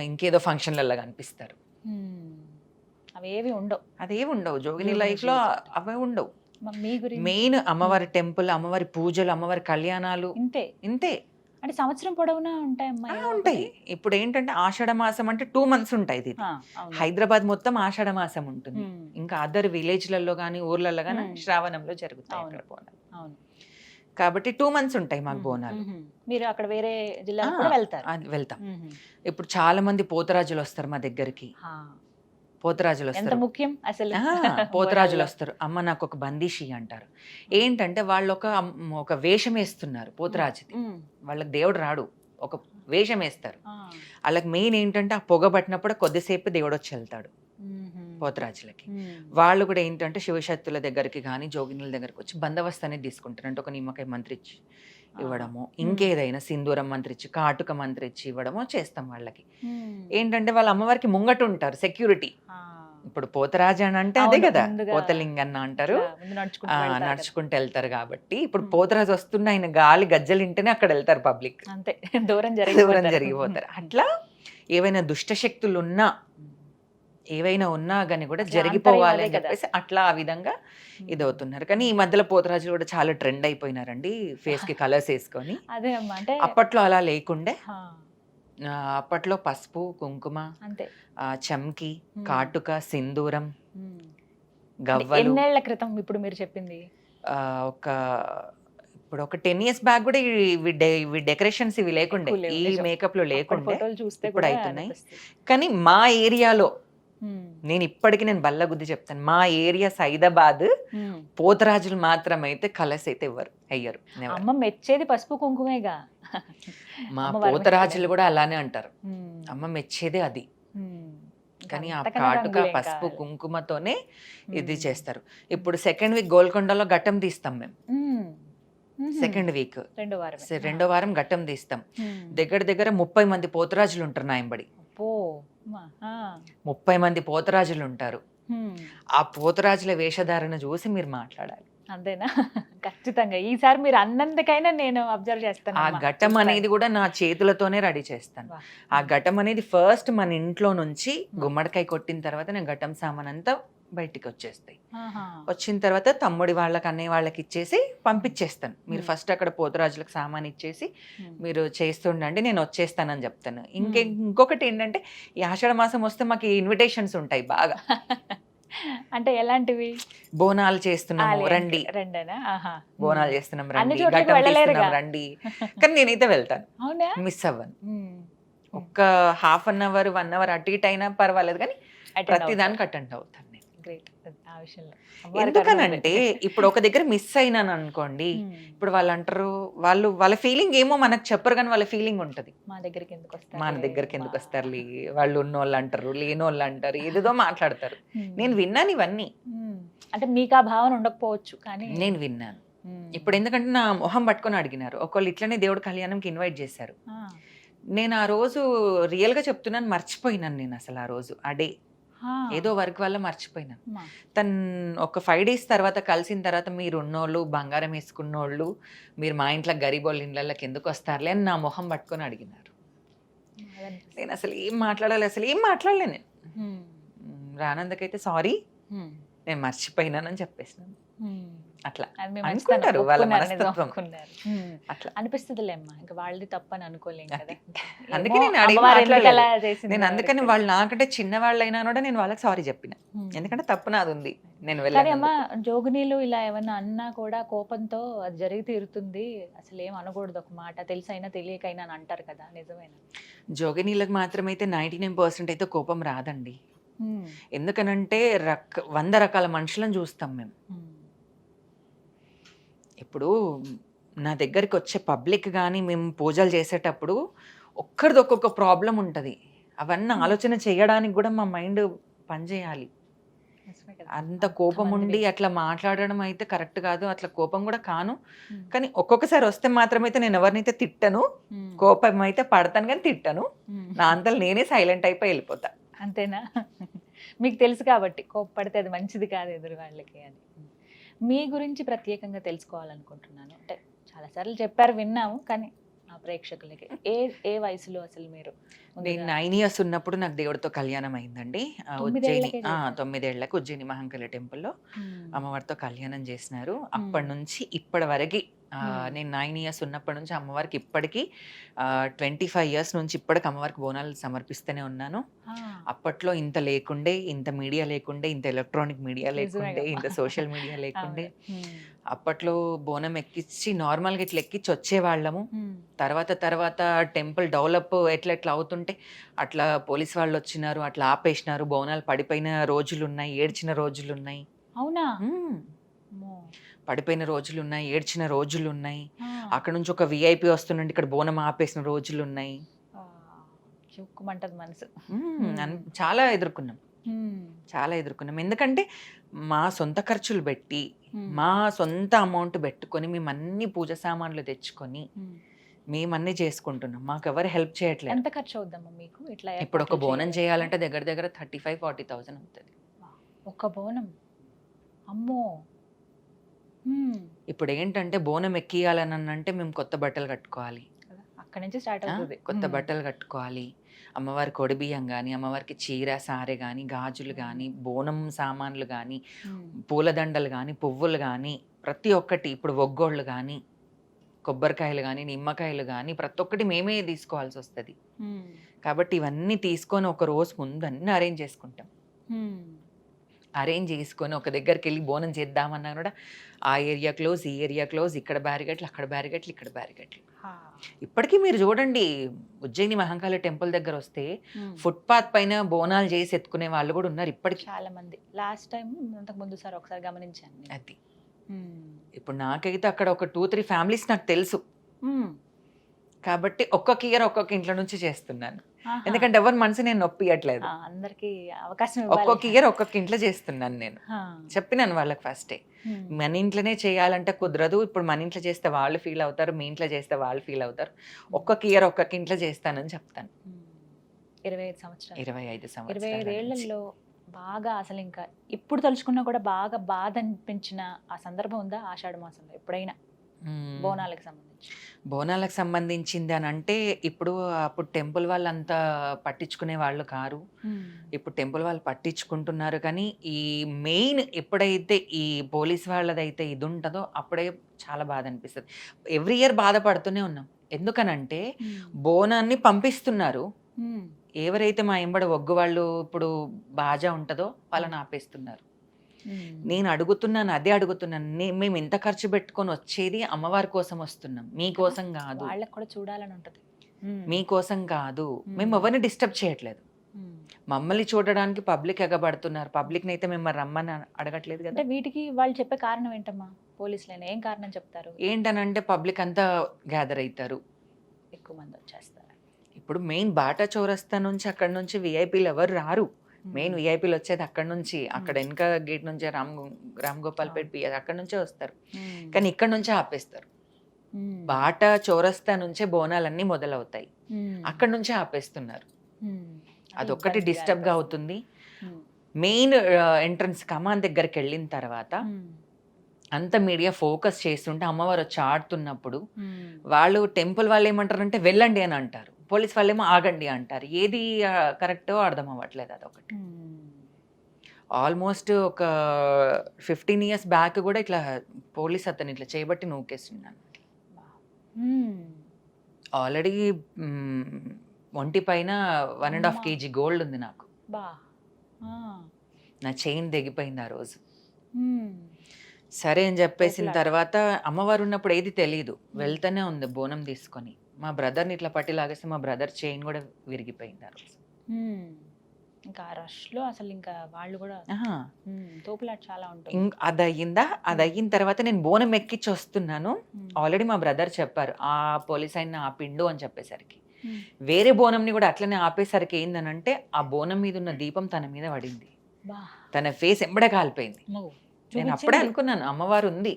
ఇంకేదో ఫంక్షన్లలో కనిపిస్తారు. ఉమ్. అవేవి ఉండవు. అదేవి ఉండవు జోగిని జోగిని లైఫ్లో, జీవితం. అవే ఉండవు. మీ గురించి మెయిన్ అమ్మవారి టెంపుల్, అమ్మవారి పూజలు, అమ్మవారి కళ్యాణాలు ఇంతే. ఇంతే. అంటే సంవత్సరం పొడవునా ఉంటాయమ్మా ఏవో ఉంటాయి. ఒకటి? ఇప్పుడు ఏంటంటే ఆషాఢ మాసం అంటే 2 months ఉంటాయి. ఇది ఆ, అవును. హైదరాబాద్ మొత్తం ఆషాఢ మాసం ఉంటుంది. ఉమ్. ఇంకా అదర్ విలేజ్లలో కానీ ఊర్లలో కానీ శ్రావణంలో జరుగుతాయి అవును. అక్కడ బోనాలు. అవును. కాబట్టి 2 months ఉంటాయి మాకు బోనాలు. ఉహుం. మీరు అక్కడ వేరే జిల్లాలకు కూడా వెళ్తారు. వెళ్తాం. ఉహుం. ఇప్పుడు చాలా మంది పోతరాజులు వస్తారు మా దగ్గరికి. ఆ. పోతరాజులు ఎంత వస్తారు. ముఖ్యం అసలు. పోతరాజులు బోనాల్లో. వస్తారు. అమ్మ నాకు ఒక బందీషి అంటారు. ఏంటంటే వాళ్ళు ఒక వేషం వేస్తున్నారు పోతరాజుది. ఉమ్. వాళ్ళకి దేవుడు రాడు, ఒక వేషం వేస్తారు. ఆ. వాళ్ళకి మెయిన్ ఏంటంటే ఆ పొగ పట్టినప్పుడు కొద్దిసేపు దేవుడు వచ్చి వెళ్తాడు ఉహుం. పోతరాజులకి. ఉమ్. వాళ్ళు కూడా ఏంటంటే శివశక్తుల దగ్గరికి కానీ జోగినుల దగ్గరికి వచ్చి బందోబస్తు అనేది తీసుకుంటారు. అంటే ఒక నిమ్మకాయ మంత్రిచ్చి ఇవ్వడము, ఇంకేదైనా సింధూరం మంత్రిచ్చి, కాటుక మంత్రిచ్చి ఇవ్వడమో చేస్తాం వాళ్ళకి. ఉమ్. ఏంటంటే వాళ్ళ అమ్మవారికి ముంగట ఉంటారు సెక్యూరిటీ. ఆ. ఇప్పుడు పోతరాజు అని అంటే అదే అవును, కదా, ముందుగా పోతలింగన్న అంటారు. ఇట్లా ముందు నడుచుకుంటూ వెళ్తారు కదా. నడుచుకుంటూ వెళ్తారు. కాబట్టి ఇప్పుడు పోతరాజు వస్తున్న ఆయన గాలి గజ్జలు వింటేనే అక్కడ వెళ్తారు పబ్లిక్, అంతే. దూరం దూరం జరిగిపోతారు. అట్లా ఏవైనా దుష్ట శక్తులు ఉన్నా, ఏవైనా ఉన్నా కానీ కూడా అసలు జరిగిపోవాలి ఆంతర్యం అని అదే కదా. చెప్పేసి అట్లా ఆ విధంగా ఇది అవుతున్నారు. కానీ ఈ మధ్యలో పోతరాజులు కూడా చాలా ట్రెండ్ అయిపోయినారండి, ఫేస్ కి కలర్స్ వేసుకొని. అదే అమ్మా. అంటే అప్పట్లో అలా లేకుండే. ఆ, అప్పట్లో పసుపు కుంకుమ, అంతే. చమ్కి, Hmm. కాటుక, సింధూరం, ఉమ్. అంటే గవ్వలు. ఎన్నేళ్ల క్రితం ఇప్పుడు మీరు చెప్పింది? ఒక ఇప్పుడు ఒక 10 years బ్యాక్ కూడా ఇవి డెకరేషన్స్ ఇవి లేకుండే, ఎక్కువ లేవు, ఈ నిజం. మేకప్ లో అప్పటి లేకుండే. ఫోటోలు చూస్తే ఇప్పుడు కూడా అవుతున్నాయి. అనిపిస్తుంది. కానీ మా ఏరియాలో ఉమ్. నేను బల్లగుద్ది చెప్తాను, మా ఏరియా సైదాబాద్ ఉమ్. పోతరాజులు మాత్రమైతే కలర్స్ అయితే అయ్యారు. అమ్మ మెచ్చేది పసుపు కుంకుమేగా. మా అమ్మవారు పోతరాజులు మెచ్చుకునేది. కూడా అలానే అంటారు, ఉమ్. అమ్మ మెచ్చేదే అది. ఉమ్. కానీ ఆ అంతకన్నా కాటుక రంగులేం పసుపు కావాలి. కుంకుమతోనే ఇది ఉమ్. చేస్తారు. ఇప్పుడు సెకండ్ వీక్ గోల్కొండలో ఘట్టం తీస్తాం మేము. ఉమ్. ఉహుం. సెకండ్ వీక్ రెండో వారం. రెండో వారం ఘట్టం తీస్తాం. దగ్గర దగ్గర 30 మంది పోతరాజులు ఉంటారు నాయంబడి. 30 మంది పోతరాజులు ఉంటారు. ఆ పోతరాజుల వేషధారణ చూసి మీరు మాట్లాడాలి. అంతేనా? ఖచ్చితంగా ఈసారి మీరు అన్నందుకైనా నేను అబ్జర్వ్ చేస్తాను. ఆ ఘటం అనేది కూడా నా చేతులతోనే రెడీ చేస్తాను. వా. ఆ ఘటం అనేది ఫస్ట్ మన ఇంట్లో నుంచి గుమ్మడికాయ కొట్టిన తర్వాత నేను ఘటం సామాన్ అంతా బయటికి వచ్చేస్తాయి. వచ్చిన తర్వాత తమ్ముడి వాళ్ళకి అన్నయ్య వాళ్ళకి ఇచ్చేసి పంపించేస్తాను. మీరు ఫస్ట్ అక్కడ పోతరాజులకు సామాన్ ఇచ్చేసి మీరు చేస్తుండండి, నేను వచ్చేస్తానని చెప్తాను. ఇంకొకటి ఏంటంటే ఈ ఆషాఢ మాసం వస్తే మాకు ఇన్విటేషన్స్ ఉంటాయి బాగా. అంటే ఎలాంటివి? బోనాలు చేస్తున్నాము రండి, రెండేనా? బోనాలు చేస్తున్నాం అన్ని రండి, చోట్లకి ఘటం వెళ్ళలేరుగా. తీస్తున్నాం రండి. కానీ నేనైతే వెళ్తాను, అవునా? మిస్ అవ్వను. ఒక్క ½ an hour 1 hour అటు ఇటు అయినా పర్వాలేదు, కానీ ప్రతి దానికి అటెండ్ అవుతాను నేను. గ్రేట్ ఆ విషయంలో. ఎందుకనంటే ఇప్పుడు ఒక దగ్గర మిస్ అయినాను అనుకోండి, ఇప్పుడు వాళ్ళు అంటారు, వాళ్ళ ఫీలింగ్ ఏమో మనకు చెప్పరు, కానీ వాళ్ళ ఫీలింగ్ ఉంటది. మా దగ్గరికి ఎందుకు వస్తారు, మన దగ్గరికి ఎందుకు వస్తారు, వాళ్ళు ఉన్నోళ్ళు అంటారు, లేనోళ్ళు అంటారు, ఏదేదో మాట్లాడతారు. నేను విన్నాను ఇవన్నీ. అంటే మీకు ఆ భావన ఉండకపోవచ్చు, కానీ నేను విన్నాను. ఇప్పుడు ఎందుకంటే నా మొహం పట్టుకొని అడిగినారు, ఒకళ్ళు ఇట్లనే దేవుడి కళ్యాణంకి ఇన్వైట్ చేశారు. నేను ఆ రోజు రియల్గా చెప్తున్నాను, మర్చిపోయినాను నేను అసలు ఆ రోజు, ఆ డే ఏదో వర్క్ వల్ల మర్చిపోయినాను. తను ఒక 5 days తర్వాత కలిసిన తర్వాత, మీరు ఉన్నోళ్ళు బంగారం వేసుకున్నోళ్ళు మీరు మా ఇంట్లో గరీబోళ్ళ ఇళ్ళకి ఎందుకు వస్తారులే అని నా మొహం పట్టుకొని అడిగినారు. నేను అసలు ఏం మాట్లాడలే నేను. రానందుకైతే సారీ, నేను మర్చిపోయినానని చెప్పేసినాను. అట్లా అనుకుంటారు వాళ్ళ మనస్తత్వం. అట్లా అనిపిస్తుందిలేమ్మా, ఇంకా వాళ్ళది తప్పని అనుకోలేం కదా. అందుకే నేను అడిగి మాట్లాడలేదు. నేను అందుకని వాళ్ళు నాకంటే చిన్నవాళ్ళైనా కూడా నేను వాళ్ళకి సారీ చెప్పిన, ఎందుకంటే తప్పు నాది ఉంది, నేను కానీ వెళ్ళాను. అమ్మా, జోగినీలు ఇలా ఏమన్నా అన్నా కూడా కోపంతో అది జరిగి తీరుతుంది, అసలు ఏం అనకూడదు, ఒక మాట తెలిసైనా తెలియకైనా అని అంటారు కదా, నిజమేనా? జోగినీళ్ళకి మాత్రమైతే 99% అయితే కోపం రాదండి. ఎందుకనంటే 100 రకాల మనుషులను చూస్తాం మేము. ఇప్పుడు నా దగ్గరికి వచ్చే పబ్లిక్ కానీ మేము పూజలు చేసేటప్పుడు ఒక్కరిది ఒక్కొక్క ప్రాబ్లం ఉంటుంది. అవన్నీ ఆలోచన చేయడానికి కూడా మా మైండ్ పనిచేయాలి. నిజమే కదా. అంత కోపం ఉండి అంతమంది అట్లా మాట్లాడడం అయితే కరెక్ట్ కాదు. అట్లా కోపం కూడా కాను. ఉమ్. కానీ ఒక్కొక్కసారి వస్తే మాత్రమైతే నేను ఎవరినైతే తిట్టను. ఉమ్. కోపం అయితే పడతాను కానీ తిట్టను. ఉమ్. నా అంతలో నేనే సైలెంట్ అయిపోయి వెళ్ళిపోతా. అంతేనా? మీకు తెలుసు కాబట్టి కోప్పడితే అది మంచిది కాదు ఎదురు వాళ్ళకి అని. మీ గురించి ప్రత్యేకంగా తెలుసుకోవాలనుకుంటున్నాను. అంటే చాలాసార్లు చెప్పారు, విన్నాము, కానీ ఆ ప్రేక్షకులకి ఏ వయసులో అసలు మీరు నేను 9 years ఉన్నప్పుడు నాకు దేవుడితో కళ్యాణం అయిందండి. ఉజ్జయిని 9 ఏళ్ళకే చేశారు? 9 ఏళ్లకు ఉజ్జయిని మహంకాళి టెంపుల్లో ఉమ్. అమ్మవారితో కళ్యాణం చేసినారు. అప్పటి నుంచి ఇప్పటి వరకు Hmm. నేను 9 years ఉన్నప్పటి నుంచి అమ్మవారికి ఇప్పటికి 25 years నుంచి ఇప్పటికి అమ్మవారికి బోనాలు సమర్పిస్తూనే ఉన్నాను. ఆ, అప్పట్లో ఇంత లేకుండే, ఇంత మీడియా లేకుండే, ఇంత ఎలక్ట్రానిక్ మీడియా లేకుండే, నిజమేగా. ఇంత సోషల్ మీడియా లేకుండే. అవును. ఉమ్. అప్పట్లో బోనం ఎక్కించి నార్మల్గా ఇట్లా ఎక్కించి వచ్చేవాళ్ళము. ఉమ్. తర్వాత టెంపుల్ డెవలప్ ఎట్లా అవుతుంటే అట్లా పోలీస్ వాళ్ళు వచ్చినారు, అట్లా ఆపేసినారు. బోనాలు పడిపోయిన రోజులు ఉన్నాయి, ఏడ్చిన రోజులు ఉన్నాయి. అవునా? మ్మ్. అమ్మో. పడిపోయిన రోజులు ఉన్నాయి, ఏడ్చిన రోజులు ఉన్నాయి. ఆ. అక్కడ నుంచి ఒక విఐపి వస్తుండే ఇక్కడ బోనం ఆపేసిన రోజులు ఉన్నాయి. ఆ, చిక్కుమంటది మనసు. చాలా ఎదుర్కొన్నాం, ఉమ్. చాలా ఎదుర్కొన్నాం. ఎందుకంటే మా సొంత ఖర్చులు పెట్టి, ఉమ్. మా సొంత అమౌంట్ పెట్టుకొని మేము అన్ని పూజ సామాన్లు తెచ్చుకొని ఉమ్. మేమన్నీ చేసుకుంటున్నాం. మాకు ఎవరు హెల్ప్ చేయట్లేదు. ఎంత ఖర్చు అవుద్దమ్మా మీకు ఇట్లా ఇప్పుడు ఒక ఏర్పాట్లు బోనం చేయాలంటే? చేయాలంటే దగ్గర 35,000-40,000 అవుతుంది. ఒక బోనం? అమ్మో. ఉమ్. ఇప్పుడు ఏంటంటే బోనం ఎక్కియాలని అంటే మేము కొత్త బట్టలు కట్టుకోవాలి, కదా, అక్కడి నుంచి స్టార్ట్ అవుతుంది. కొత్త ఉమ్. బట్టలు కట్టుకోవాలి. అమ్మవారి కొడి బియ్యం కానీ, అమ్మవారికి చీర సారె కానీ, గాజులు కానీ, బోనం సామాన్లు కానీ, ఉమ్. పూలదండలు కానీ, పువ్వులు కానీ, ప్రతి ఒక్కటి, ఇప్పుడు ఒగ్గోళ్ళు కానీ, కొబ్బరికాయలు కానీ, నిమ్మకాయలు కానీ, ప్రతి ఒక్కటి మేమే తీసుకోవాల్సి వస్తుంది. ఉమ్. కాబట్టి ఇవన్నీ తీసుకొని ఒక రోజు ముందు అన్నీ అరేంజ్ చేసుకుంటాం. ఉమ్. అరేంజ్ చేసుకొని ఒక దగ్గరికి వెళ్ళి బోనం చేద్దామన్నా కూడా ఆ ఏరియా క్లోజ్, ఈ ఏరియా క్లోజ్, ఇక్కడ బ్యారిగేట్లు, అక్కడ బ్యారిగేట్లు, ఇక్కడ బ్యారిగేట్లు. హా. ఇప్పటికీ మీరు చూడండి, ఉజ్జయిని మహంకాళి టెంపుల్ దగ్గర వస్తే ఉమ్. ఫుట్పాత్ పైన బోనాలు చేసి ఎత్తుకునే వాళ్ళు కూడా ఉన్నారు ఇప్పటికీ. చాలా మంది. లాస్ట్ టైం అంతకు ముందు సార్ ఒకసారి గమనించాను నేను. అది ఉమ్. ఇప్పుడు నాకైతే అక్కడ ఒక 2-3 ఫ్యామిలీస్ నాకు తెలుసు. ఉమ్. కాబట్టి ఒక్కొక్క ఇయర్ ఒక్కొక్క ఇంట్లో నుంచి చేస్తున్నాను. ఆహా. ఎందుకంటే ఎవరి మనసు నేను నొప్పియట్లేదు. ఆ, అందరికీ అవకాశం ఇవ్వాలి. ఒక్కొక్క ఇయర్ ఒక్కొక్క ఇంట్లో చేస్తున్నాను నేను. హా. చెప్పినాను వాళ్ళకి ఫస్టే, ఉమ్. మన ఇంట్లోనే చేయాలంటే కుదరదు. ఇప్పుడు మన ఇంట్లో చేస్తే వాళ్ళు ఫీల్ అవుతారు, మీ ఇంట్లో చేస్తే వాళ్ళు ఫీల్ అవుతారు. ఒక్కొక్క ఇయర్ ఒక్కొక్క ఇంట్లో చేస్తానని చెప్తాను. ఉమ్. 25 సంవత్సరాలు. 25 సంవత్సరాల 25 నుంచి. ఏళ్లలో బాగా అసలు ఇంకా ఇప్పుడు తలుచుకున్నా కూడా బాగా బాధ అనిపించిన ఆ సందర్భం ఉందా ఆషాఢ మాసంలో ఎప్పుడైనా మ్మ్. బోనాలకు సంబంధించి? బోనాలకు సంబంధించింది అని అంటే ఇప్పుడు అప్పుడు టెంపుల్ వాళ్ళు అంతా పట్టించుకునే వాళ్ళు కారు. ఇప్పుడు టెంపుల్ వాళ్ళు పట్టించుకుంటున్నారు. కానీ ఈ మెయిన్ ఎప్పుడైతే ఈ పోలీస్ వాళ్ళదైతే ఇది ఉంటుందో అప్పుడే చాలా బాధ అనిపిస్తుంది. ఎవ్రీ ఇయర్ బాధపడుతూనే ఉన్నాం. ఎందుకనంటే బోనాన్ని పంపిస్తున్నారు. ఎవరైతే మా ఎంబడ ఒగ్గు వాళ్ళు ఇప్పుడు బాజా ఉంటుందో వాళ్ళని ఆపేస్తున్నారు. నేను అడుగుతున్నాను, అదే అడుగుతున్నాను. మేము ఇంత ఖర్చు పెట్టుకొని వచ్చేది అమ్మవారి కోసం వస్తున్నాం, మీకోసం కాదు. వాళ్ళకి కూడా చూడాలని ఉంటుంది. మీకోసం కాదు. మేము ఎవరిని డిస్టర్బ్ చేయట్లేదు. మమ్మల్ని చూడడానికి పబ్లిక్ ఎగబడుతున్నారు. పబ్లిక్ని అయితే మేము రమ్మని అడగట్లేదు కదా. అంటే వీటికి వాళ్ళు చెప్పే కారణం ఏంటమ్మా? పోలీసులైనా ఏం కారణం చెప్తారు? ఏంటనంటే పబ్లిక్ అంతా గ్యాదర్ అవుతారు, ఎక్కువ మంది వచ్చేస్తారు. ఇప్పుడు మెయిన్ బాటా చౌరస్తా నుంచి అక్కడ నుంచి విఐపీలు ఎవరు రారు. మెయిన్ విఐపీలు వచ్చేది అక్కడ నుంచి, అక్కడ వెనక గేట్ నుంచే రామ్ గోపాల్పేట పిఎస్ అక్కడ నుంచే వస్తారు. కానీ ఇక్కడ నుంచే ఆపేస్తారు. బాటా చౌరస్తా నుంచే బోనాలన్నీ మొదలవుతాయి, అక్కడ నుంచే ఆపేస్తున్నారు. అదొక్కటి డిస్టర్బ్గా అవుతుంది. మెయిన్ ఎంట్రన్స్ కమాన్ దగ్గరికి వెళ్ళిన తర్వాత అంత మీడియా ఫోకస్ చేస్తుంటే అమ్మవారు వచ్చి ఆడుతున్నప్పుడు వాళ్ళు టెంపుల్ వాళ్ళు ఏమంటారంటే వెళ్ళండి అని అంటారు, పోలీస్ వాళ్ళేమో ఆగండి అంటారు. ఏది కరెక్టో అర్థం అవ్వట్లేదు. అదొకటి. ఆల్మోస్ట్ ఒక 15 years బ్యాక్ కూడా ఇట్లా పోలీస్ అతను ఇట్లా చేయబట్టి నూకేస్తున్నాను. ఆల్రెడీ ఒంటి పైన 1.5 kg గోల్డ్ ఉంది నాకు. నా చైన్ తెగిపోయింది ఆ రోజు. సరే అని చెప్పేసిన తర్వాత అమ్మవారు ఉన్నప్పుడు ఏది తెలియదు, వెళ్తూనే ఉంది బోనం తీసుకొని. మా బ్రదర్ని ఇట్లా పట్టి లాగేస్తే మా బ్రదర్ చైన్ కూడా విరిగిపోయింది ఆ రోజు. ఇంకా రష్ లో అసలు ఇంకా వాళ్ళు కూడా ఆహా. తోపులాట చాలా ఉంటుంది. అది అయ్యిందా, అది అయిన తర్వాత నేను బోనం ఎక్కించి వస్తున్నాను. ఆల్రెడీ మా బ్రదర్ చెప్పారు ఆ పోలీస్ ఆయన ఆపిండు అని చెప్పేసరికి వేరే బోనంని కూడా అట్లనే ఆపేసరికి ఏందనంటే ఆ బోనం మీద ఉన్న దీపం తన మీద పడింది, తన ఫేస్ ఎంబడే కాలిపోయింది. నేను అప్పుడే అనుకున్నాను అమ్మవారు ఉంది,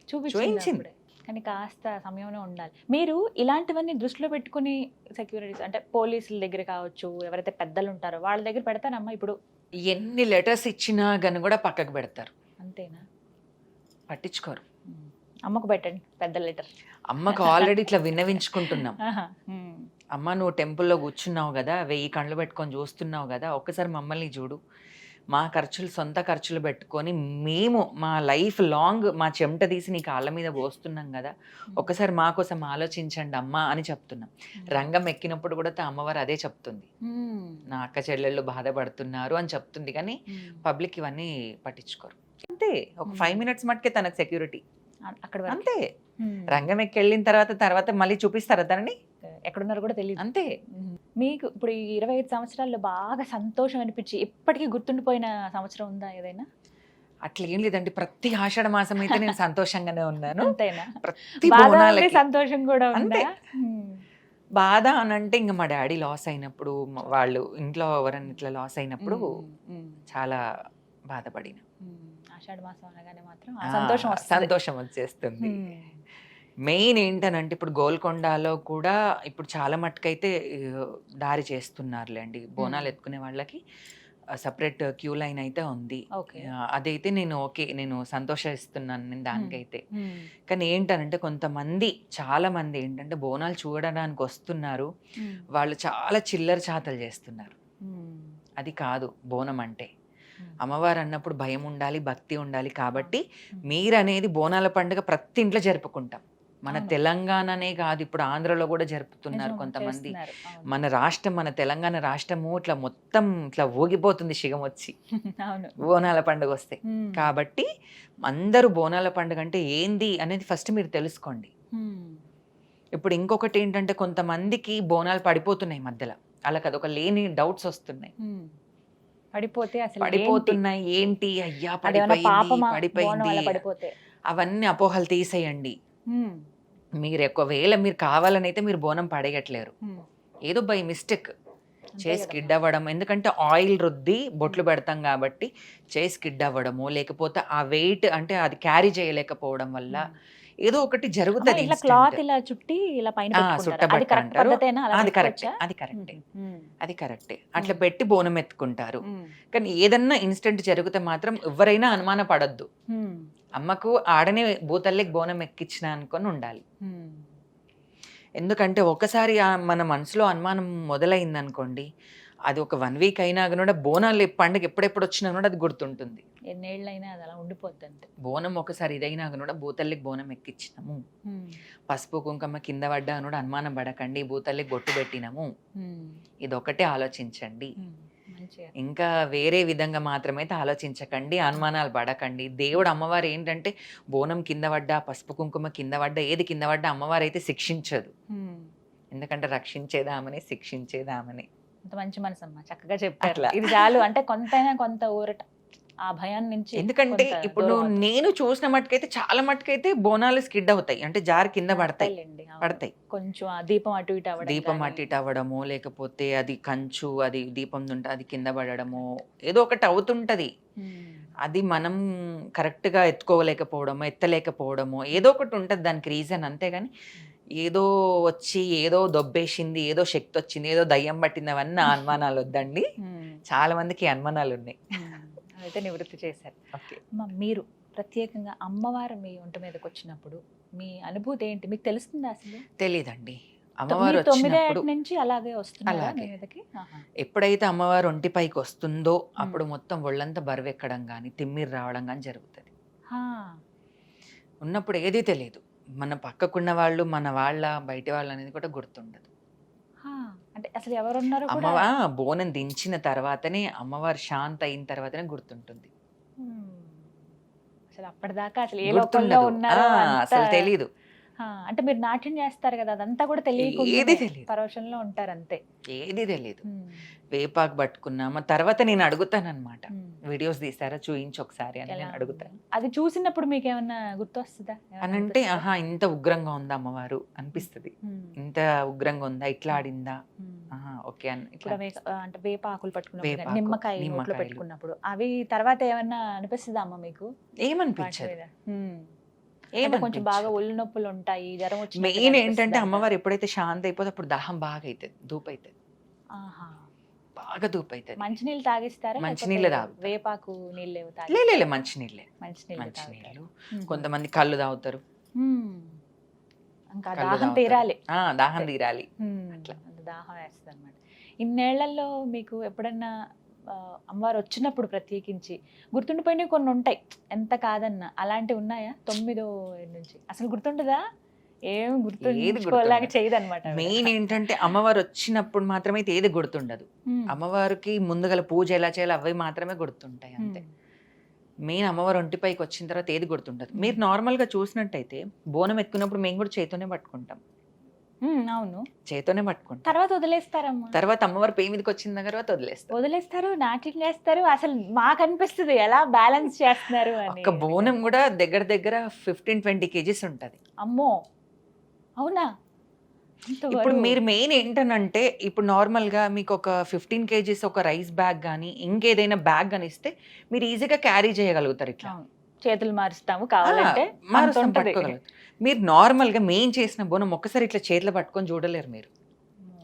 చూపించింది. కానీ కాస్త సమయంలో ఉండాలి. మీరు ఇలాంటివన్నీ దృష్టిలో పెట్టుకుని సెక్యూరిటీస్ అంటే పోలీసుల దగ్గర కావచ్చు, ఎవరైతే పెద్దలు ఉంటారో వాళ్ళ దగ్గర పెడతారమ్మా ఇప్పుడు? ఎన్ని లెటర్స్ ఇచ్చినా గను కూడా పక్కకు పెడతారు, అంతేనా? పట్టించుకోరు. అమ్మకు పెట్టండి పెద్ద లెటర్. అమ్మకు ఆల్రెడీ ఇట్లా విన్నవించుకుంటున్నాం. అమ్మ నువ్వు టెంపుల్లో కూర్చున్నావు కదా, 1000 కళ్ళు పెట్టుకొని చూస్తున్నావు కదా, ఒక్కసారి మమ్మల్ని చూడు, మా ఖర్చులు సొంత ఖర్చులు పెట్టుకొని మేము మా లైఫ్ లాంగ్ మా చెమట తీసి నీ కాళ్ళ మీద పోస్తున్నాం కదా, ఒక్కసారి మా కోసం ఆలోచించండి అమ్మ అని చెప్తున్నాం. రంగం ఎక్కినప్పుడు కూడా అమ్మవారు అదే చెప్తుంది, నా అక్క చెల్లెళ్ళు బాధపడుతున్నారు అని చెప్తుంది. కానీ పబ్లిక్ ఇవన్నీ పట్టించుకోరు. అంతే, ఒక 5 minutes మటుకే తనకు సెక్యూరిటీ అక్కడ అంతే. రంగం ఎక్కి వెళ్ళిన తర్వాత మళ్ళీ చూపిస్తారా తనని, ఎక్కడున్నారో కూడా తెలియదు అంతే. మీకు ఇప్పుడు ఈ 25 సంవత్సరాల్లో బాగా సంతోషం అనిపించి ఎప్పటికీ గుర్తుండిపోయిన సంవత్సరం ఉందా ఏదైనా? అట్లా ఏం లేదండి, ప్రతి ఆషాఢ మాసం అయితే నేను సంతోషంగానే ఉన్నాను. అంతేనా? ప్రతి బాధ బోనాలకి ఉంది, సంతోషం కూడా ఉందా? బాధ అని అంటే ఇంకా మా డాడీ లాస్ అయినప్పుడు, వాళ్ళు ఇంట్లో ఎవరైనా ఇట్లా లాస్ అయినప్పుడు చాలా బాధపడిన. ఆషాఢ మాసం అనగానే మాత్రం సంతోషం వచ్చేస్తుంది. మెయిన్ ఏంటనంటే ఇప్పుడు గోల్కొండలో కూడా ఇప్పుడు చాలా మట్టుకైతే దారి చేస్తున్నారులేండి, బోనాలు ఎత్తుకునే వాళ్ళకి సపరేట్ క్యూ లైన్ అయితే ఉంది. అదైతే నేను ఓకే, నేను సంతోషిస్తున్నాను నేను దానికైతే. కానీ ఏంటనంటే కొంతమంది చాలా మంది ఏంటంటే బోనాలు చూడడానికి వస్తున్నారు, వాళ్ళు చాలా చిల్లర చాతలు చేస్తున్నారు. అది కాదు బోనం అంటే. అమ్మవారు అన్నప్పుడు భయం ఉండాలి, భక్తి ఉండాలి. కాబట్టి మీరనేది బోనాల పండుగ ప్రతి ఇంట్లో జరుపుకుంటాం. మన తెలంగాణనే కాదు, ఇప్పుడు ఆంధ్రలో కూడా జరుపుతున్నారు కొంతమంది. మన రాష్ట్రం, మన తెలంగాణ రాష్ట్రము ఇట్లా మొత్తం ఇట్లా ఊగిపోతుంది శిగం వచ్చి బోనాల పండుగ వస్తే. కాబట్టి అందరూ బోనాల పండుగ అంటే ఏంది అనేది ఫస్ట్ మీరు తెలుసుకోండి. ఇప్పుడు ఇంకొకటి ఏంటంటే కొంతమందికి బోనాలు పడిపోతున్నాయి మధ్యలో, వాళ్ళకి అదొక లేని డౌట్స్ వస్తున్నాయి. పడిపోతున్నాయి ఏంటి, అయ్యా పడిపోయింది, అవన్నీ అపోహలు తీసేయండి. మీరు ఒకవేళ మీరు కావాలని అయితే మీరు బోనం పడేయట్లేరు, ఏదో బై మిస్టేక్ చేసి కిడ్ అవ్వడం. ఎందుకంటే ఆయిల్ రుద్ది బొట్లు పెడతాం కాబట్టి చేసి కిడ్ అవ్వడము, లేకపోతే ఆ వెయిట్ అంటే అది క్యారీ చేయలేకపోవడం వల్ల ఏదో ఒకటి జరుగుతుంది. క్లాత్ ఇలా చుట్టి ఇలా పైన చుట్టబట్ట అంటారు, అది కరెక్టే, అది కరెక్టే, అది కరెక్టే. అట్లా పెట్టి బోనం ఎత్తుకుంటారు. కానీ ఏదన్నా ఇన్సిడెంట్ జరిగితే మాత్రం ఎవరైనా అనుమాన పడద్దు. అమ్మకు ఆడనే భూతల్లికి బోనం ఎక్కించిన అనుకొని ఉండాలి. ఎందుకంటే ఒకసారి మన మనసులో అనుమానం మొదలైంది అనుకోండి, అది ఒక 1 week అయినా కూడా బోనాలు పండుగ ఎప్పుడెప్పుడు వచ్చినా కూడా అది గుర్తుంటుంది. ఎన్నేళ్ళైనా అది అలా ఉండిపోద్ది అంతే. బోనం ఒకసారి ఇదైనా కూడా భూతల్లికి బోనం ఎక్కించినాము, పసుపు కుంకుమ కింద పడ్డా కూడా అనుమానం పడకండి, భూతల్లికి బొట్టు పెట్టినాము, ఇదొకటే ఆలోచించండి. ఇంకా వేరే విధంగా మాత్రమైతే ఆలోచించకండి, అనుమానాలు పడకండి. దేవుడు అమ్మవారు ఏంటంటే బోనం కింద పడ్డా, పసుపు కుంకుమ కింద పడ్డా, ఏది కింద పడ్డా అమ్మవారు అయితే శిక్షించదు. ఎందుకంటే రక్షించేదామని, శిక్షించేదామని. అంత మంచి మనసు అమ్మా, చక్కగా చెప్పారు. ఇది చాలు, అంటే కొంతైనా కొంత ఊరట ఆ భయాన్ని నుంచి. ఎందుకంటే ఇప్పుడు నేను చూసిన మట్టుకైతే చాలా మట్టుకైతే బోనాలు స్కిడ్ అవుతాయి, అంటే జారి కింద పడతాయి. కొంచెం దీపం అటు ఇటు అవ్వడము, లేకపోతే అది కంచు, అది దీపం ఉంటే అది కింద పడడము, ఏదో ఒకటి అవుతుంటది. అది మనం కరెక్ట్ గా ఎత్తుకోలేకపోవడము, ఎత్తలేకపోవడము, ఏదో ఒకటి ఉంటది దానికి రీజన్. అంతేగాని ఏదో వచ్చి ఏదో దొబ్బేసింది, ఏదో శక్తి వచ్చింది, ఏదో దయ్యం పట్టింది, అవన్నీ అనుమానాలు వద్దండి. చాలా మందికి అనుమానాలు ఉన్నాయి, అయితే నివృత్తి చేశారు. మీరు ప్రత్యేకంగా అమ్మవారు మీ ఒంటి మీదకి వచ్చినప్పుడు మీ అనుభూతి ఏంటి, మీకు తెలుస్తుందా? అసలు తెలీదండి. అమ్మవారు వచ్చినప్పుడు నుంచి అలాగే వస్తుంది. ఎప్పుడైతే అమ్మవారు ఒంటిపైకి వస్తుందో అప్పుడు మొత్తం ఒళ్ళంతా బరువెక్కడం కానీ, తిమ్మిరి రావడం కానీ జరుగుతుంది. ఉన్నప్పుడు ఏదీ తెలియదు, మన పక్కకున్న వాళ్ళు, మన వాళ్ళ, బయట వాళ్ళు అనేది కూడా గుర్తుండదు. అంటే అసలు ఎవరున్నారు, అమ్మవారు బోనం దించిన తర్వాతనే, అమ్మవారు శాంత అయిన తర్వాతనే గుర్తుంటుంది. అసలు అప్పటిదాకా అసలు గుర్తుండదు, అసలు తెలీదు. అంటే మీరు నాట్యం చేస్తారు కదా, అదంతా కూడా ఏది తెలియకుండా తెలియదు. పరోక్షంలో ఉంటారు అంతే. ఏది తెలియదు. వేపాకు పట్టుకున్నామా తర్వాత నేను అడుగుతానన్నమాట, వీడియోస్ తీసారా చూయించి ఒకసారి అని ఎలా నేను అడుగుతాను. ఉంది? అది చూసినప్పుడు మీకు ఏమన్నా గుర్తొస్తుందా? ఏమన్నా అని అంటే అనిపిస్తుందా? ఆహా ఇంత ఉగ్రంగా ఉందా అమ్మవారు అనిపిస్తుంది, ఉమ్, ఇంత ఉగ్రంగా ఉందా, ఇట్లా ఆడిందా, ఉమ్. ఆహా ఓకే అని ఇప్పుడు ఇట్లా అంటే వేప ఆకులు పట్టుకున్నప్పుడు కానీ, వేపాకు, నిమ్మకాయ నోట్లో నిమ్మకాయలు. పెట్టుకున్నప్పుడు అవి తర్వాత ఏమన్నా అనిపిస్తుందా అమ్మ మీకు వాటి ఏమనిపించదు. మీద? అంటే కొంచెం బాగా ఏమనిపించదు. ఒళ్ళు నొప్పులు ఉంటాయి, జ్వరం వచ్చినట్టుగా మెయిన్ ఏంటంటే అనిపిస్తుందా అంటారు? అమ్మవారు ఎప్పుడైతే శాంతి అయిపోతే అప్పుడు దాహం బాగా అవుతుంది, దూపు అవుతుంది, ఆహా. బాగా దూపు అవుతుంది. మంచినీళ్ళు తాగిస్తారా? మంచినీళ్ళే లేకపోతే తాగుతారు. వేపాకు నీళ్ళు లే మంచినీళ్ళే, మంచినీళ్ళు మంచినీళ్ళు. తాగుతారు. కొంతమంది కళ్ళు తాగుతారు, ఉమ్. ఇంకా కళ్ళు దాహం తాగుతారు. తీరాలి. దాహం అంతే. తీరాలి. అట్లా అంత దాహం వేస్తుంది అనమాట. ఇన్నేళ్లలో మీకు ఎప్పుడన్నా అమ్మవారు వచ్చినప్పుడు ప్రత్యేకించి గుర్తుండిపోయినవి కొన్ని ఉంటాయి, ఎంత కాదన్నా, అలాంటివి ఉన్నాయా? 9 ఏళ్ళ నుంచి అసలు గుర్తుండదా? ఏం గుర్తుంచుకోలేక చేయదన్నమాట ఆవిడ. మెయిన్ ఏంటంటే అమ్మవారు వచ్చినప్పుడు మాత్రమే ఏది గుర్తుండదు. అమ్మవారికి ముందుగల పూజ ఎలా చేయాలో అవి మాత్రమే గుర్తుంటాయి అంతే. మెయిన్ అమ్మవారు ఒంటిపైకి వచ్చిన తర్వాత ఏది గుర్తుండదు. మీరు నార్మల్ గా చూసినట్టయితే బోనం ఎత్తుకున్నప్పుడు మేము కూడా చేతోనే పట్టుకుంటాం, అవును. చేతోనే పట్టుకుంటాం. తర్వాత వదిలేస్తారమ్మా. తర్వాత అమ్మవారు పేరు మీదకి వచ్చిన తర్వాత వదిలేస్తాం. వదిలేస్తారు, నాట్యం చేస్తారు. అసలు మాకు అనిపిస్తుంది ఎలా బ్యాలెన్స్ చేస్తున్నారు అని. ఒక్క బోనం కూడా దగ్గర దగ్గర 15-20 కేజీస్ ఉంటది. అమ్మో, అవునా? అంత ఇప్పుడు బరువు? మీరు మెయిన్ ఏంటనంటే ఇప్పుడు నార్మల్ గా మీకు ఒక 15 కేజీస్ ఒక రైస్ బ్యాగ్ కానీ ఇంకేదైనా బ్యాగ్ కానీ ఇస్తే మీరు ఈజీగా క్యారీ చేయగలుగుతారు. ఇట్లా అవును. చేతులు మారుస్తాము కావాలంటే, మారుస్తాం, అంత ఉంటది. పట్టుకోగలుగుతారు. మీరు నార్మల్ గా మెయిన్ చేసిన బోనం ఒక్కసారి ఇట్లా చేతిలో పట్టుకొని చూడలేరు మీరు.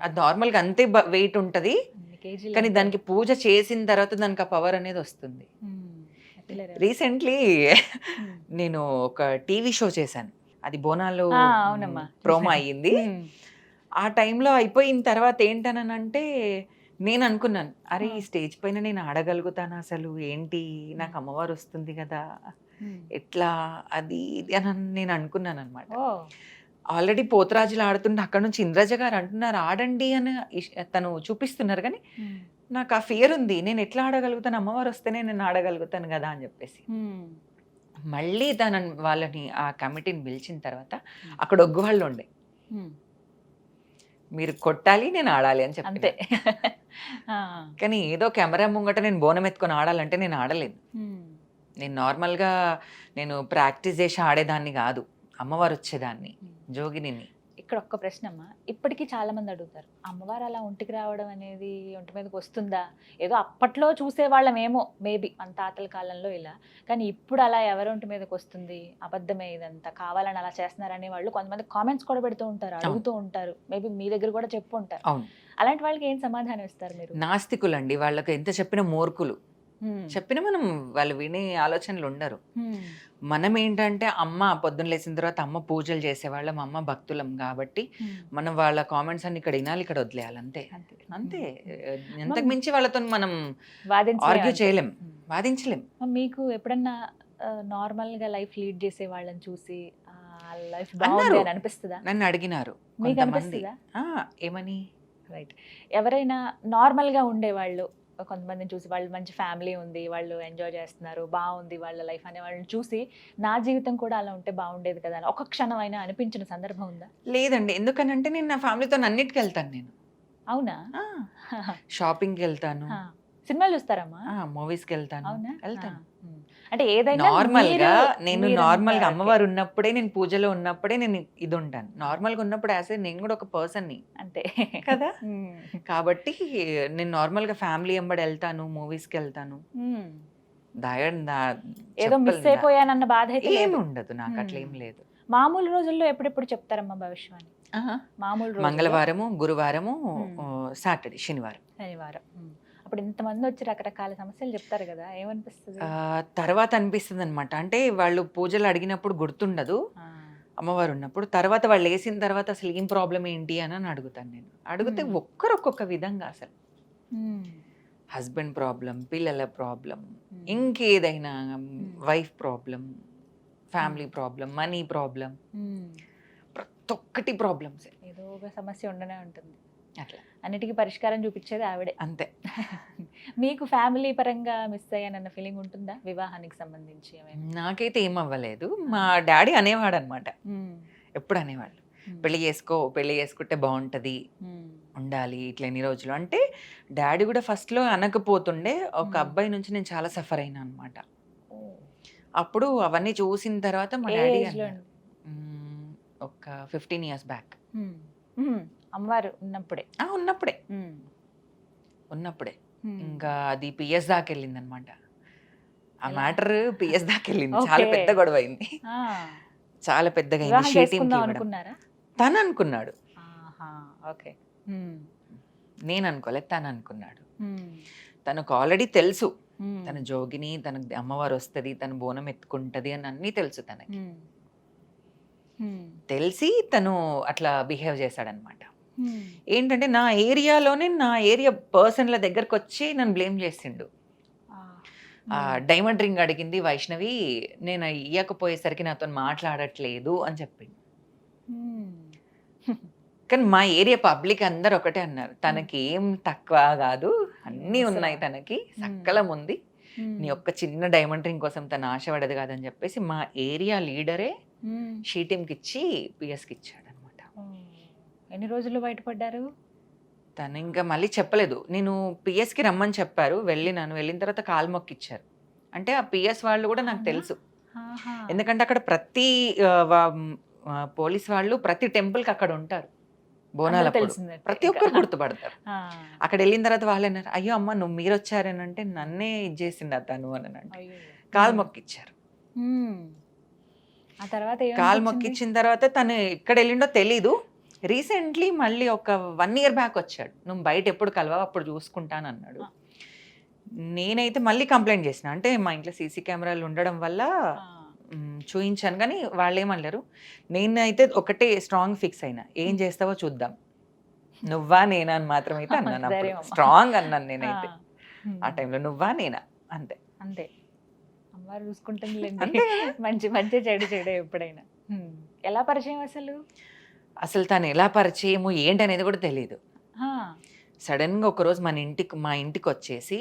అది నార్మల్ గా అంతే వెయిట్ ఉంటది, అన్ని కేజీలు కానీ ఉంటాయి. దానికి పూజ చేసిన తర్వాత దానికి ఆ పవర్ అనేది వస్తుంది. ఎట్లరా? రీసెంట్లీ ఉమ్. నేను ఒక టీవీ షో చేశాను, అది బోనాలు అవునమ్మా, ప్రోమో చూశాను. అయ్యింది. ఉమ్. ఆ టైంలో అయిపోయిన తర్వాత ఏంటనంటే నేను అనుకున్నాను, అరే ఈ స్టేజ్ పైన నేను ఆడగలుగుతాను అసలు ఏంటి, నాకు అమ్మవారు వస్తుంది కదా, ఉమ్. ఎట్లా అది ఇది అని నేను అనుకున్నాను అనమాట. ఓ. ఆల్రెడీ పోతరాజులు ఆడుతుంటే అక్కడ నుంచి ఇంద్రజ గారు అంటున్నారు ఆడండి అని తను చూపిస్తున్నారు, కానీ ఉమ్. నాకు ఆ ఫియర్ ఉంది, నేను ఎట్లా ఆడగలుగుతాను, అమ్మవారు వస్తేనే నేను ఆడగలుగుతాను కదా అని చెప్పేసి. ఉమ్. మళ్ళీ వాళ్ళని ఆ కమిటీని పిలిచిన తర్వాత అక్కడ ఒగ్గు వాళ్ళు ఉండే, ఉమ్. మీరు కొట్టాలి నేను ఆడాలి అని అంతే. చెప్పి. కానీ ఏదో కెమెరా ముంగట నేను బోనం ఎత్తుకొని ఆడాలంటే నేను ఆడలేదు. ఉమ్. నేను నార్మల్గా నేను ప్రాక్టీస్ చేసి ఆడేదాన్ని కాదు, అమ్మవారు వచ్చేదాన్ని, జోగినిని. ఇక్కడ ఒక్క ప్రశ్న అమ్మా, ఇప్పటికీ చాలా మంది అడుగుతారు, అమ్మవారు అలా ఒంటికి రావడం అనేది ఒంటి మీదకి వస్తుందా? ఏదో అప్పట్లో చూసేవాళ్ళం ఏమో, మేబీ మన తాతల కాలంలో ఇలా, కానీ ఇప్పుడు అలా ఎవరి ఒంటి మీదకి వస్తుంది, అబద్ధమే ఇదంతా, కావాలని అలా చేస్తున్నారనే వాళ్ళు కొంతమంది కామెంట్స్ కూడా పెడుతూ ఉంటారు, అడుగుతూ ఉంటారు, మేబీ మీ దగ్గర కూడా చెప్పు ఉంటారు. అవును. అలాంటి వాళ్ళకి ఏం సమాధానం ఇస్తారు మీరు? నాస్తికులండి, వాళ్ళకి ఎంత చెప్పిన మూర్ఖులు, చెప్పిన మనం వాళ్ళు వినే ఆలోచనలు ఉండరు. మనం ఏంటంటే అమ్మ పొద్దున్న లేచిన తర్వాత అమ్మ పూజలు చేసేవాళ్ళం, అమ్మ భక్తులం కాబట్టి మనం వాళ్ళ కామెంట్స్ అన్ని ఇక్కడ వినాలి, ఇక్కడ వదిలేయాలి అంతే. అంతే, ఎంతకు మించి వాళ్ళతో మనం ఆర్గ్యూ చేయలేం, వాదించలేం. మీకు ఎప్పుడన్నా నార్మల్ గా లైఫ్ లీడ్ చేసే వాళ్ళని చూసి లైఫ్ బాగుంది అని అనిపిస్తుందా? నన్ను అడిగినారు మీకు కొంతమంది. అనిపిస్తుందా? ఏమని? రైట్. ఎవరైనా నార్మల్ గా ఉండేవాళ్ళు కొంతమందిని చూసి, వాళ్ళు మంచి ఫ్యామిలీ ఉంది, వాళ్ళు ఎంజాయ్ చేస్తున్నారు, బాగుంది వాళ్ళ లైఫ్ అనే వాళ్ళని చూసి నా జీవితం కూడా అలా ఉంటే బాగుండేది కదా అని ఒక క్షణం అయినా అనిపించిన సందర్భం ఉందా? లేదండి, ఎందుకనంటే నేను నా ఫ్యామిలీతో అన్నిటికి వెళ్తాను. నేను అవునా? షాపింగ్కి వెళ్తాను, సినిమాలు చూస్తారమ్మా? మూవీస్కి వెళ్తాను. అవునా? వెళ్తాను. అంటే ఏదైనా నార్మల్ గా నేను మీరు నార్మల్ గా అంటారు. అమ్మవారు ఉన్నప్పుడే, నేను పూజలో ఉన్నప్పుడే నేను ఇది ఉంటాను. నార్మల్ గా ఉన్నప్పుడు యాజ్ నేను కూడా ఒక పర్సన్ ని అంతే కదా, కాబట్టి నేను నార్మల్ గా ఫ్యామిలీ ఎంబడి వెళ్తాను, మూవీస్ కి వెళ్తాను. ఏదో మిస్ అయిపోయానన్న బాధ అయితే ఏమి లేదు. ఉండదు నాకు, అట్లా ఏం లేదు. మామూలు రోజుల్లో ఎప్పుడెప్పుడు చెప్తారమ్మా భవిష్యవాణి? మామూలు రోజుల్లో మంగళవారము, గురువారము, సాటర్డే, శనివారం. శనివారం. అప్పుడు ఇంతమంది వచ్చి రకరకాల సమస్యలు చెప్తారు కదా, ఏమనిపిస్తుంది? తర్వాత అనిపిస్తుంది అనమాట, అంటే వాళ్ళు పూజలు అడిగినప్పుడు గుర్తుండదు అమ్మవారు ఉన్నప్పుడు, తర్వాత వాళ్ళు వేసిన తర్వాత అసలు ఏం ప్రాబ్లం ఏంటి అని అడుగుతాను. నేను అడిగితే ఒక్కొక్క విధంగా, అసలు హస్బెండ్ ప్రాబ్లం, పిల్లల ప్రాబ్లం, ఇంకేదైనా wife problem, family problem, money problem, ప్రతి ఒక్కటి ప్రాబ్లమ్స్. ఏదో ఒక సమస్య ఉండనే ఉంటుంది, అట్లా అన్నిటికీ పరిష్కారం చూపించేది ఆవిడే. అంతే. మీకు ఫ్యామిలీ పరంగా మిస్ అయ్యానన్న ఫీలింగ్ ఉంటుందా వివాహానికి సంబంధించి? నాకైతే ఏం అవ్వలేదు. మా డాడీ అనేవాడు అనమాట, ఎప్పుడు అనేవాళ్ళు, పెళ్లి చేసుకుంటే బాగుంటది, ఉండాలి ఇట్లా ఎన్ని రోజులు అంటే. డాడీ కూడా ఫస్ట్లో అనకపోతుండే, ఒక అబ్బాయి నుంచి నేను చాలా సఫర్ అయినా అనమాట. అప్పుడు అవన్నీ చూసిన తర్వాత మా డాడీ ఒక 15 years బ్యాక్. అమ్మవారు ఉన్నప్పుడే ఉన్నప్పుడే ఇంకా అది పిఎస్ దాకా వెళ్ళింది అనమాట. ఆ మ్యాటర్ పిఎస్ దాకా వెళ్ళింది. చాలా పెద్ద గొడవ అయింది, చాలా పెద్దగా అయింది. అనుకున్నారా? తను అనుకున్నాడు, ఓకే. నేను అనుకోలేదు, తను అనుకున్నాడు. తనకు ఆల్రెడీ తెలుసు తన జోగిని, తనకు అమ్మవారు వస్తుంది, తను బోనం ఎత్తుకుంటది అని అన్నీ తెలుసు తనకి. తెలిసి తను అట్లా బిహేవ్ చేశాడనమాట. ఏంటంటే నా ఏరియాలోనే నా ఏరియా పర్సన్ల దగ్గరకు వచ్చి నన్ను బ్లేమ్ చేసిండు. డైమండ్ రింగ్ అడిగింది వైష్ణవి, నేను ఇయ్యకపోయేసరికి నాతో మాట్లాడట్లేదు అని చెప్పింది. కానీ మా ఏరియా పబ్లిక్ అందరు ఒకటే అన్నారు, తనకి ఏం తక్కువ కాదు, అన్నీ ఉన్నాయి తనకి, సకలం ఉంది, నీ ఒక్క చిన్న డైమండ్ రింగ్ కోసం తను ఆశపడదు కాదని చెప్పేసి మా ఏరియా లీడరే షీటీంకి ఇచ్చి పిఎస్కి ఇచ్చాడు అనమాట. ఎన్ని రోజులు బయటపడ్డారు? తను ఇంకా మళ్ళీ చెప్పలేదు. నేను పిఎస్కి రమ్మని చెప్పారు, వెళ్ళిన తర్వాత కాలు మొక్కిచ్చారు. అంటే ఆ పిఎస్ వాళ్ళు కూడా నాకు తెలుసు, ఎందుకంటే అక్కడ ప్రతి పోలీస్ వాళ్ళు ప్రతి టెంపుల్కి అక్కడ ఉంటారు బోనాలప్పుడు, ప్రతి ఒక్కరు గుర్తుపడతారు. అక్కడ వెళ్ళిన తర్వాత వాళ్ళు అన్నారు, అయ్యో అమ్మ నువ్వు మీరు వచ్చారనంటే నన్నే ఇచ్చేసింది అతను అని అంటే కాలు మొక్కిచ్చారు. కాలు మొక్కిచ్చిన తర్వాత తను ఎక్కడ వెళ్ళిండో తెలీదు. రీసెంట్లీ మళ్ళీ ఒక 1 year బ్యాక్ వచ్చాడు, నువ్వు బయట ఎప్పుడు కలవా అప్పుడు చూసుకుంటాను అన్నాడు. నేనైతే మళ్ళీ కంప్లైంట్ చేసిన, అంటే మా ఇంట్లో సీసీ కెమెరాలు ఉండడం వల్ల చూయించాను, కానీ వాళ్ళు ఏమన్నారు. నేనైతే ఒకటే స్ట్రాంగ్ ఫిక్స్ అయినా, ఏం చేస్తావో చూద్దాం, నువ్వా నేనా అని మాత్రమైతే అన్నాను. స్ట్రాంగ్ అన్నాను నేనైతే ఆ టైంలో, నువ్వా నేనా, అంతే అంతే. అమ్మవారు చూసుకుంటుంది, మంచి మంచి చెడు ఎప్పుడైనా. ఎలా పరిచయం అసలు తను ఎలా పరిచయము ఏంటి అనేది కూడా తెలియదు. సడన్ గా ఒకరోజు మా ఇంటికి వచ్చేసి,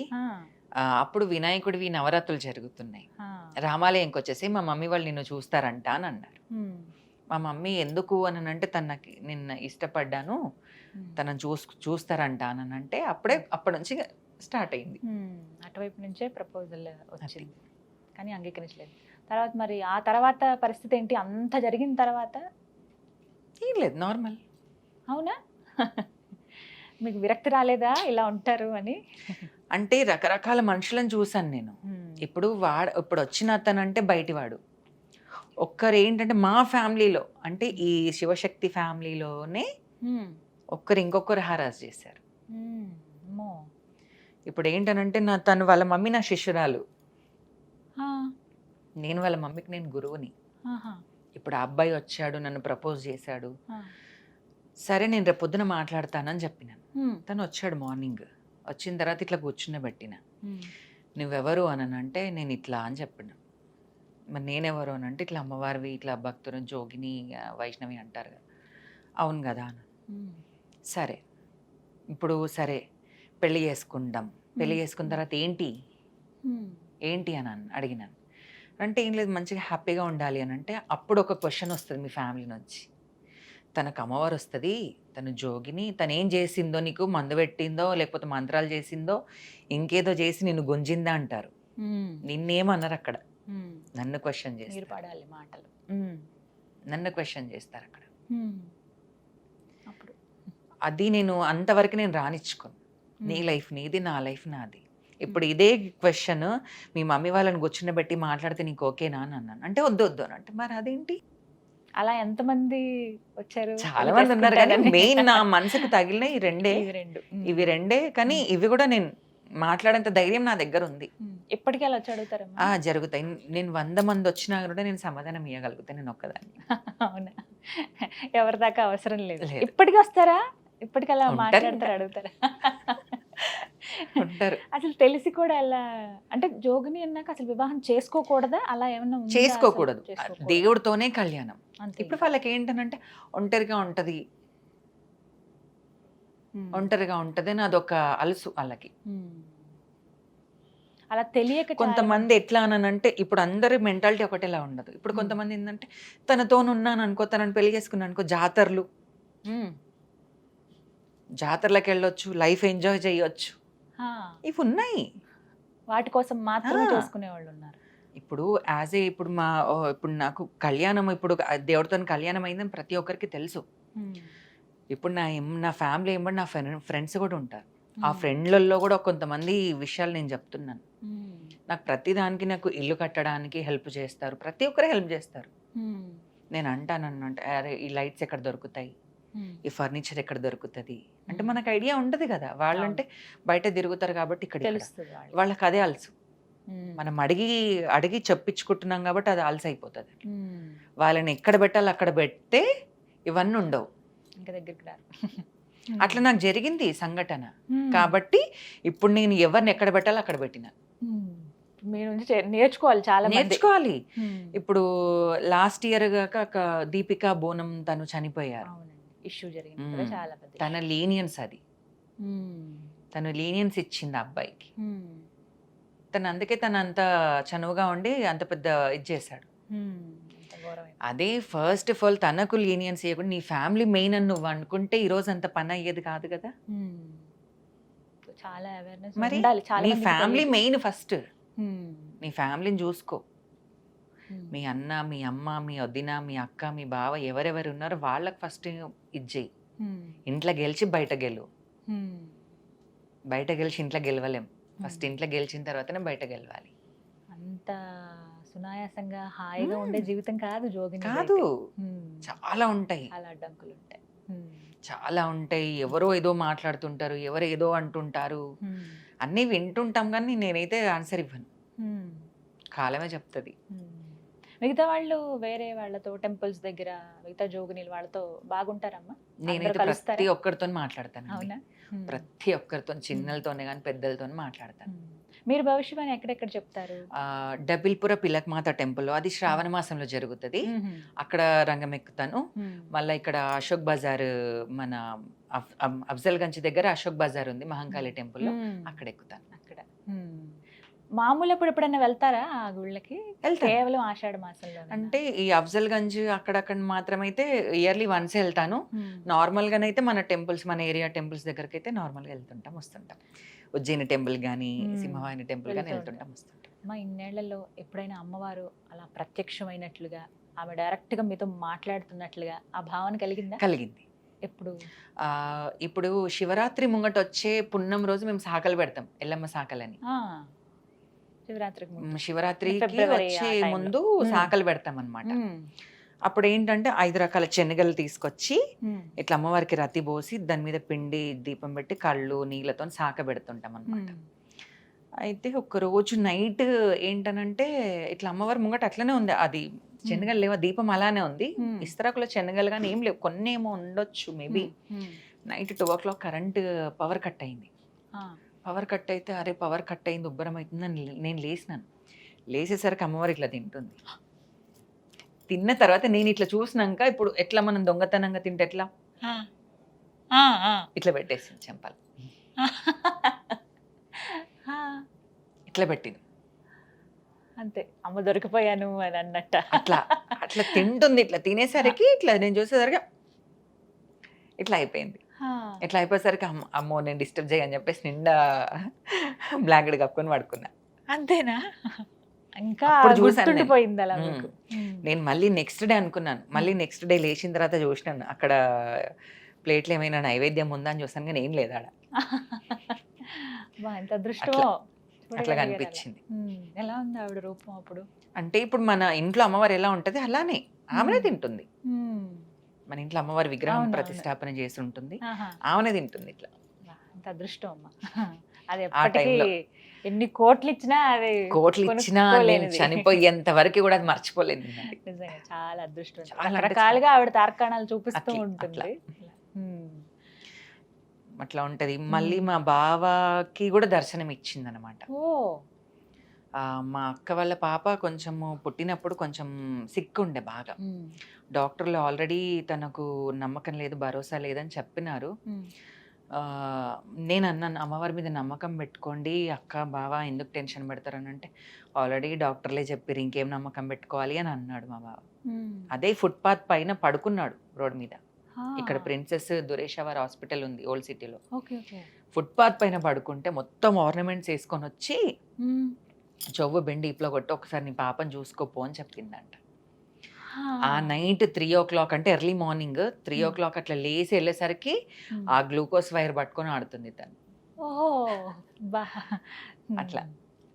అప్పుడు వినాయకుడివి నవరాత్రులు జరుగుతున్నాయి, రామాలయంకి వచ్చేసి మా మమ్మీ వాళ్ళు నిన్ను చూస్తారంట అని అన్నారు. మా మమ్మీ ఎందుకు అని అంటే, తనకి నిన్న ఇష్టపడ్డాను, తనని చూస్తారంట అని అంటే, అప్పటి నుంచి స్టార్ట్ అయింది. అటువైపు నుంచే ప్రపోజల్ వచ్చింది, కానీ అంగీకరించలేదు. తర్వాత మరి ఆ తర్వాత పరిస్థితి ఏంటి? అంత జరిగిన తర్వాత ఏం లేదు, నార్మల్. అవునా? మీకు విరక్తి రాలేదా ఇలా ఉంటారు అని? అంటే రకరకాల మనుషులను చూసాను నేను. ఇప్పుడు వచ్చిన అతను అంటే బయటివాడు, ఒక్కరు ఏంటంటే మా ఫ్యామిలీలో, అంటే ఈ శివశక్తి ఫ్యామిలీలోనే ఒక్కరు ఇంకొకరు హరాస్ చేశారు. ఇప్పుడు ఏంటనంటే తను వాళ్ళ మమ్మీ నా శిష్యురాలు, నేను వాళ్ళ మమ్మీకి నేను గురువుని. ఇప్పుడు ఆ అబ్బాయి వచ్చాడు, నన్ను ప్రపోజ్ చేశాడు. సరే నేను రేపు పొద్దున మాట్లాడతానని చెప్పినాను. తను వచ్చాడు మార్నింగ్, వచ్చిన తర్వాత ఇట్లా కూర్చున్నబెట్టిన, నువ్వెవరు అని అంటే నేను ఇట్లా అని చెప్పిన. మరి నేనెవరు అని అంటే, ఇట్లా అమ్మవారివి, ఇట్లా భక్తులు జోగిని వైష్ణవి అంటారు కదా. అవును కదా అని. సరే ఇప్పుడు సరే పెళ్ళి చేసుకుందాం, పెళ్ళి చేసుకున్న తర్వాత ఏంటి అని అడిగినాను. అంటే ఏం లేదు, మంచిగా హ్యాపీగా ఉండాలి అని అంటే, అప్పుడు ఒక క్వశ్చన్ వస్తుంది మీ ఫ్యామిలీ నుంచి, తనకు అమ్మవారు వస్తుంది, తను జోగిని, తను ఏం చేసిందో, నీకు మందు పెట్టిందో లేకపోతే మంత్రాలు చేసిందో ఇంకేదో చేసి నిన్ను గుంజిందా అంటారు. నిన్నేమన్నారు అక్కడ, నన్ను క్వశ్చన్ చేస్తారు, పడాలి మాటలు, నన్ను క్వశ్చన్ చేస్తారు అక్కడ. అది నేను అంతవరకు నేను రానిచ్చుకోను. నీ లైఫ్ నీది, నా లైఫ్ నాది. ఇప్పుడు ఇదే క్వశ్చన్ మీ మమ్మీ వాళ్ళని కూర్చున్నబెట్టి మాట్లాడితే నీకు ఓకేనా అని అన్నాను. అంటే వద్దు అని అంటే, మరి అదేంటి? అలా ఎంతమంది వచ్చారు? చాలా మంది ఉన్నారు, కానీ మెయిన్ నా మనసుకు తగిలిన ఇవి రెండే. కానీ ఇవి కూడా నేను మాట్లాడేంత ధైర్యం నా దగ్గర ఉంది. ఎప్పటికీ అలా వచ్చి అడుగుతారు? జరుగుతాయి. నేను 100 మంది వచ్చినా కూడా నేను సమాధానం ఇవ్వగలుగుతాను, నేను ఒక్కదాన్ని. అవునా? ఎవరి దాకా అవసరం లేదు. ఇప్పటికీ వస్తారా? ఇప్పటికి అలా మాట్లాడతారు, అడుగుతారా? ఉంటారు. అసలు తెలిసి కూడా అలా అంటే జోగిని అన్నాక అసలు వివాహం చేసుకోకూడదా? అలా ఏమన్నా చేసుకోకూడదు, దేవుడితోనే కళ్యాణం. ఇప్పుడు వాళ్ళకి ఏంటనంటే ఒంటరిగా ఉంటది అని అదొక అలుసు వాళ్ళకి. అలా తెలియక చాలా కొంతమంది ఎట్లా అనంటే ఇప్పుడు అందరి మెంటాలిటీ ఒకటేలా ఉండదు. ఇప్పుడు కొంతమంది ఏంటంటే తనతోనున్నాను అనుకో, తనని పెళ్లి చేసుకున్నాను అనుకో, జాతరలు జాతరలకు వెళ్ళొచ్చు, లైఫ్ ఎంజాయ్ చేయొచ్చు, ఆ, ఇవి ఉన్నాయి. వాటి కోసం మాత్రమే ఆ. చేసుకునే వాళ్ళు ఉన్నారు. ఇప్పుడు ఇప్పుడు ఇప్పుడు నాకు కళ్యాణం, ఇప్పుడు దేవుడితో కళ్యాణం అయిందని ప్రతి ఒక్కరికి తెలుసు. ఇప్పుడు నా ఫ్యామిలీ ఏమంటే నా ఫ్రెండ్స్ కూడా ఉంటారు. ఆ ఫ్రెండ్లలో కూడా కొంతమంది విషయాలు నేను చెప్తున్నాను. నాకు ప్రతి దానికి నాకు ఇల్లు కట్టడానికి హెల్ప్ చేస్తారు, ప్రతి ఒక్కరే హెల్ప్ చేస్తారు. నేను అంటాను అన్నట్టు, అరే ఈ లైట్స్ ఎక్కడ దొరుకుతాయి, ఈ ఫర్నిచర్ ఎక్కడ దొరుకుతుంది అంటే మనకు ఐడియా ఉండదు కదా. వాళ్ళంటే బయట తిరుగుతారు కాబట్టి ఇక్కడ తెలుస్తుంది వాళ్ళకి అదే అలసు. మనం అడిగి చెప్పించుకుంటున్నాం కాబట్టి అది అలసి అయిపోతుంది. వాళ్ళని ఎక్కడ పెట్టాలి అక్కడ పెడితే ఇవన్నీ ఉండవు. ఇంకా దగ్గరికి రారు. అట్లా నాకు జరిగింది సంఘటన. కాబట్టి ఇప్పుడు నేను ఎవరిని ఎక్కడ పెట్టాలో అక్కడ పెట్టినా. మీ నుంచి నేర్చుకోవాలి, చాలా నేర్చుకోవాలి. ఇప్పుడు లాస్ట్ ఇయర్ గాక దీపికా బోనం తను చనిపోయారు. ఇష్యూ జరిగింది కదా, చాలా పెద్ద తన లీనియన్స్ అది, తను లీనియన్స్ ఇచ్చింది ఆ అబ్బాయికి. అందుకే తను అంత చనువుగా ఉండి అంత పెద్ద ఇది చేశాడు. అదే ఫస్ట్ ఆఫ్ ఆల్ తనకు లీనియన్స్ ఇవ్వకుండా నీ ఫ్యామిలీ మెయిన్ అని నువ్వు అనుకుంటే ఈ రోజు అంత పని అయ్యేది కాదు కదా. చాలా అవేర్నెస్ మరి ఉండాలి, చాలా నీ మందికి ఫ్యామిలీ తెలియదు. Main first. నీ ఫ్యామిలీని చూసుకో. Hmm. మీ అన్న, మీ అమ్మ, మీ వదిన, మీ అక్క, మీ బావ ఎవరెవరు ఉన్నారో వాళ్ళకి ఫస్ట్ ఇది చెయ్యి. ఇంట్లో గెలిచి బయట గెలు. బయట గెలిచి ఇంట్లో గెలవలేం. ఫస్ట్ ఇంట్లో గెలిచిన తర్వాతనే బయట గెలవాలి. అంత సునాయాసంగా హాయిగా ఉండే జీవితం కాదు జోగిని కాదు, చాలా ఉంటాయి, చాలా అడ్డంకులు ఉంటాయి. చాలా ఉంటాయి. ఎవరో ఏదో మాట్లాడుతుంటారు, ఎవరు ఏదో అంటుంటారు, అన్నీ వింటుంటాం కానీ నేనైతే ఆన్సర్ ఇవ్వను. కాలమే చెప్తుంది. మిగతా వాళ్ళు వేరే వాళ్ళతో టెంపుల్స్ దగ్గర మిగతా జోగినీలు వాళ్ళతో బాగుంటారమ్మా? నేనైతే ప్రతి ఒక్కరితో మాట్లాడతాను. అవునా? ప్రతి ఒక్కరితో, చిన్నలతోనే కానీ పెద్దలతో మాట్లాడతాను. మీరు భవిష్యవాణి ఎక్కడెక్కడ చెప్తారు? డబిల్పుర పిలక్మాత టెంపుల్, అది శ్రావణ మాసంలో జరుగుతుంది. అక్కడ రంగం ఎక్కుతాను. మళ్ళీ ఇక్కడ అశోక్ బజార్, మన అఫ్జల్ గంజ్ దగ్గర అశోక్ బజార్ ఉంది, మహంకాళి టెంపుల్, అక్కడ ఎక్కుతాను. అక్కడ మామూలు ఎప్పుడైనా వెళ్తారా ఆ గుళ్ళకి? కేవలం ఆషాఢ మాసంలో అంటే ఈ అఫ్జల్ గంజ్ అక్కడక్కడ మాత్రమైతే ఇయర్లీ వన్స్ వెళ్తాను. నార్మల్ గానైతే మన టెంపుల్స్, మన ఏరియా టెంపుల్స్ దగ్గరికి అయితే నార్మల్గా వెళ్తుంటాం, వస్తుంటాం. ఉజ్జయిని టెంపుల్ కానీ, సింహవాహిని టెంపుల్ కానీ వెళ్తుంటాం, వస్తుంటాం. మా ఇన్నేళ్లలో ఎప్పుడైనా అమ్మవారు అలా ప్రత్యక్షమైనట్లుగా, ఆమె డైరెక్ట్ గా మీతో మాట్లాడుతున్నట్లుగా ఆ భావన కలిగిందా? కలిగింది. ఎప్పుడు? ఇప్పుడు శివరాత్రి ముంగట వచ్చే పున్నం రోజు మేము సాకలు పెడతాం, ఎల్లమ్మ సాకలని. శివరాత్రికి వచ్చే ముందు సాకలు పెడతాం అన్నమాట. అప్పుడు ఏంటంటే 5 రకాల శనగలు తీసుకొచ్చి ఇట్లా అమ్మవారికి రతి పోసి దాని మీద పిండి దీపం పెట్టి కళ్ళు నీళ్ళతో సాక పెడుతుంటాం అన్నమాట. అయితే ఒక రోజు నైట్ ఏంటనంటే ఇట్లా అమ్మవారి ముంగట అట్లనే ఉంది, అది శనగలు లేవా, దీపం అలానే ఉంది. ఇస్తరాకుల శనగలు కానీ ఏం లేవు, కొన్ని ఏమో ఉండొచ్చు maybe. Night 2 o'clock current power cut అయింది. పవర్ కట్ అయితే అరే పవర్ కట్ అయింది, ఉబ్బరం అవుతుందని నేను లేచినాను. లేచేసరికి అమ్మవారు ఇట్లా తింటుంది. తిన్న తర్వాత నేను ఇట్లా చూసినాక, ఇప్పుడు ఎట్లా మనం దొంగతనంగా తింటే ఎట్లా ఇట్లా పెట్టేసింది చెంపలు, ఇట్లా పెట్టింది అంతే. అమ్మ దొరికిపోయాను అని అన్నట్ట. అట్లా అట్లా తింటుంది. ఇట్లా తినేసరికి ఇట్లా నేను చూసేసరికి ఇట్లా అయిపోయింది. ఇట్లా అయిపోయేసరికి అమ్మో నేను డిస్టర్బ్ చేయని చెప్పేసి నిండా బ్లాంకెట్ కప్పుకొని పడుకున్నా. అంతేనా? ఇంకా చూసాను గుర్తుండిపోయింది అలా. నేను మళ్ళీ నెక్స్ట్ డే అనుకున్నాను, మళ్ళీ నెక్స్ట్ డే లేచిన తర్వాత చూసినాను అక్కడ ప్లేట్లు ఏమైనా నైవేద్యం ఉందా అని చూసాను, కానీ ఏం లేదు ఆడ. ఎంత అదృష్టమో. అట్లా కనిపించింది. ఎలా ఉంది ఆవిడ రూపం అప్పుడు? అంటే ఇప్పుడు మన ఇంట్లో అమ్మవారు ఎలా ఉంటది అలానే ఆమెనే తింటుంది. మన ఇంట్లో అమ్మవారి విగ్రహం ప్రతిష్టాపన చేసి ఉంటుంది, ఆమెనే తింటుంది. ఇట్లా ఎంత అదృష్టం అమ్మ. అది ఎప్పటికీ ఎన్ని కోట్లు ఇచ్చినా, అది కోట్లు ఇచ్చినా నేను చనిపోయేంత వరకు కూడా అది మర్చిపోలేదు. నిజంగా చాలా అదృష్టం. రకరకాలుగా ఆవిడ తార్కాణాలు చూపిస్తూ ఉంటుంది. అట్లా ఉంటది. మళ్ళీ మా బావకి కూడా దర్శనం ఇచ్చింది అనమాట. మా అక్క వాళ్ళ పాప కొంచెము పుట్టినప్పుడు కొంచెం సిక్ ఉండే బాగా. డాక్టర్లు ఆల్రెడీ తనకు నమ్మకం లేదు, భరోసా లేదని చెప్పినారు. నేను అన్నాను, అమ్మవారి మీద నమ్మకం పెట్టుకోండి అక్క బావ, ఎందుకు టెన్షన్ పెడతారని అంటే, ఆల్రెడీ డాక్టర్లే చెప్పారు, ఇంకేం నమ్మకం పెట్టుకోవాలి అని అన్నాడు మా బావ. అదే ఫుట్పాత్ పైన పడుకున్నాడు రోడ్ మీద. ఇక్కడ ప్రిన్సెస్ దురేషవర్ హాస్పిటల్ ఉంది ఓల్డ్ సిటీలో. ఫుట్పాత్ పైన పడుకుంటే మొత్తం ఆర్నమెంట్స్ వేసుకొని వచ్చి చెవు బెండి ఇప్పులో కొట్టి ఒకసారి నీ పాపని చూసుకోపో అని చెప్పిందంట. ఆ నైట్ 3 o'clock అంటే ఎర్లీ మార్నింగ్ 3 o'clock అట్లా లేసి వెళ్ళేసరికి ఆ గ్లూకోజ్ వైర్ పట్టుకొని ఆడుతుంది తను. ఓహో బా అట్లా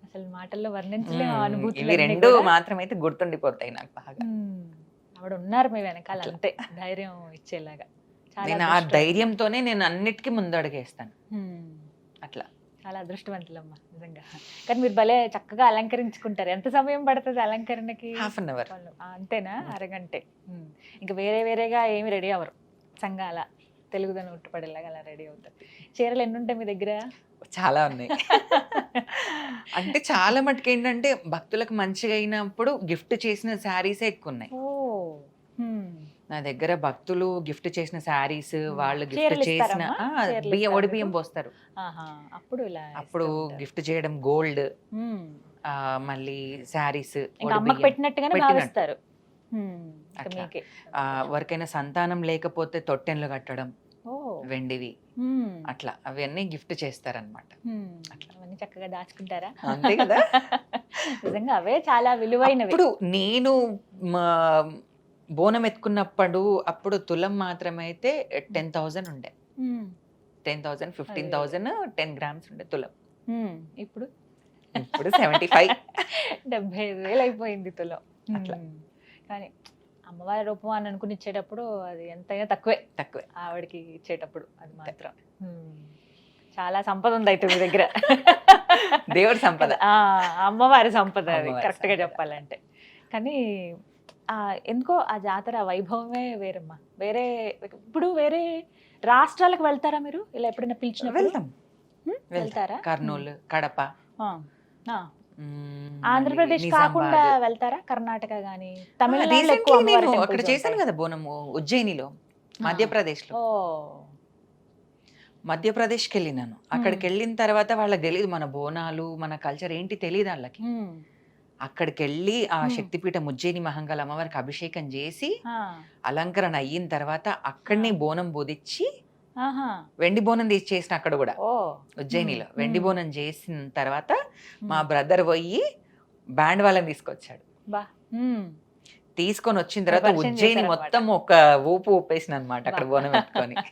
అసలు మాటల్లో వర్ణించలేము ఆ ఇవి అనుభూతులన్నీ రెండు కూడా. మాత్రం అయితే గుర్తుండిపోతాయి నాకు బాగా. ఆవిడ ఉన్నారు మీ వెనకాల, అంతే ధైర్యం ఇచ్చేలాగా. చాలా నేను ఆ ధైర్యంతోనే నేను అన్నిటికీ ముందడుగేస్తాను. అట్లా చాలా అదృష్టవంతులమ్మా నిజంగా. కానీ మీరు భలే చక్కగా అలంకరించుకుంటారు. ఎంత సమయం పడుతుంది అలంకరణకి? హాఫ్ అన్ అవర్ అంతేనా? అరగంటే. ఇంకా వేరే వేరేగా ఏమి రెడీ అవ్వరు, సంఘాల తెలుగుదని ఉట్టుపడేలాగా అలా రెడీ అవుతారు. చీరలు ఎన్ని ఉంటాయి మీ దగ్గర? చాలా ఉన్నాయి. అంటే చాలా మటుకు ఏంటంటే భక్తులకు మంచిగా అయినప్పుడు గిఫ్ట్ చేసిన శారీసే ఎక్కువ ఉన్నాయి నా దగ్గర. భక్తులు గిఫ్ట్ చేసిన శారీస్, వాళ్ళు గిఫ్ట్ చీరలు చేసిన ఇస్తారమ్మా? చీరలు బియ్యం, ఇస్తారా ఒడి బియ్యం మీకు? పోస్తారు. అప్పుడు ఇలా అప్పుడు ఇస్తూ ఉంటారు. గిఫ్ట్ చేయడం గోల్డ్, మళ్ళీ శారీస్, ఇంకా అమ్మకి పెట్టినట్టుగానే భావిస్తారు. ఇంకా అట్లా. మీకే. ఎవరికైనా సంతానం లేకపోతే తొట్టెన్లు కట్టడం ఓ వెండివి, అట్లా అవన్నీ గిఫ్ట్ చేస్తారనమాట. అవన్నీ చక్కగా దాచుకుంటారా? అంతే కదా. నిజంగా అవే చాలా విలువైనవి. ఇప్పుడు నేను బోనం ఎత్తుకున్నప్పుడు అప్పుడు తులం మాత్రమైతే 10,000 ఉండే. 10,000, 15,000, 10 grams ఉండే తులం. ఇప్పుడు ఇప్పుడు 75. 75,000 అయిపోయింది తులం. అట్లా. కానీ అమ్మవారి రూపం అని అనుకుని ఇచ్చేటప్పుడు అది ఎంతైనా తక్కువే తక్కువే. ఆవిడకి ఇచ్చేటప్పుడు అది మాత్రం. చాలా సంపద ఉంది అయితే మీ దగ్గర. దేవుడి సంపద. అమ్మవారి సంపద అది అమ్మవారి కరెక్ట్ గా సంపద. చెప్పాలంటే. కానీ ఎందుకో ఆ జాతర వైభవమే వేరమ్మా. వేరే ఇప్పుడు వేరే రాష్ట్రాలకు వెళ్తారా మీరు ఇలా ఎప్పుడైనా పిలిచినప్పుడు? వెళ్తాం. వెళ్తారా? కర్నూలు, కడప, ఆంధ్రప్రదేశ్ కాకుండా వెళ్తారా? కర్ణాటక గానీ తమిళనాడులో Recently ఎక్కువ అమ్మవారి నేను temples అక్కడ చేశాను ఉంటాయి. కదా బోనము, ఉజ్జయినిలో, మధ్యప్రదేశ్ లో. ఓ మధ్యప్రదేశ్కి వెళ్ళినాను. అక్కడికి వెళ్ళిన తర్వాత వాళ్ళకి తెలియదు మన బోనాలు, మన కల్చర్ ఏంటి తెలియదు వాళ్ళకి. అక్కడికి వెళ్ళి ఆ శక్తిపీఠం ఉజ్జయిని మహంకాళ అమ్మవారికి అభిషేకం చేసి అలంకరణ అయిన తర్వాత అక్కడనే బోనం బోధించి వెండి బోనం తీసి చేసిన అక్కడ కూడా ఓ ఉజ్జయినిలో వెండి బోనం చేసిన తర్వాత మా బ్రదర్ పోయి బ్యాండ్ వాళ్ళని తీసుకొచ్చాడు. బా తీసుకొని వచ్చిన తర్వాత పరిచయం ఉజ్జయిని చేశారన్నమాట. మొత్తం ఒక ఊపు ఊపేసిన అనమాట అక్కడ బోనం ఎత్తుకొని. ఏ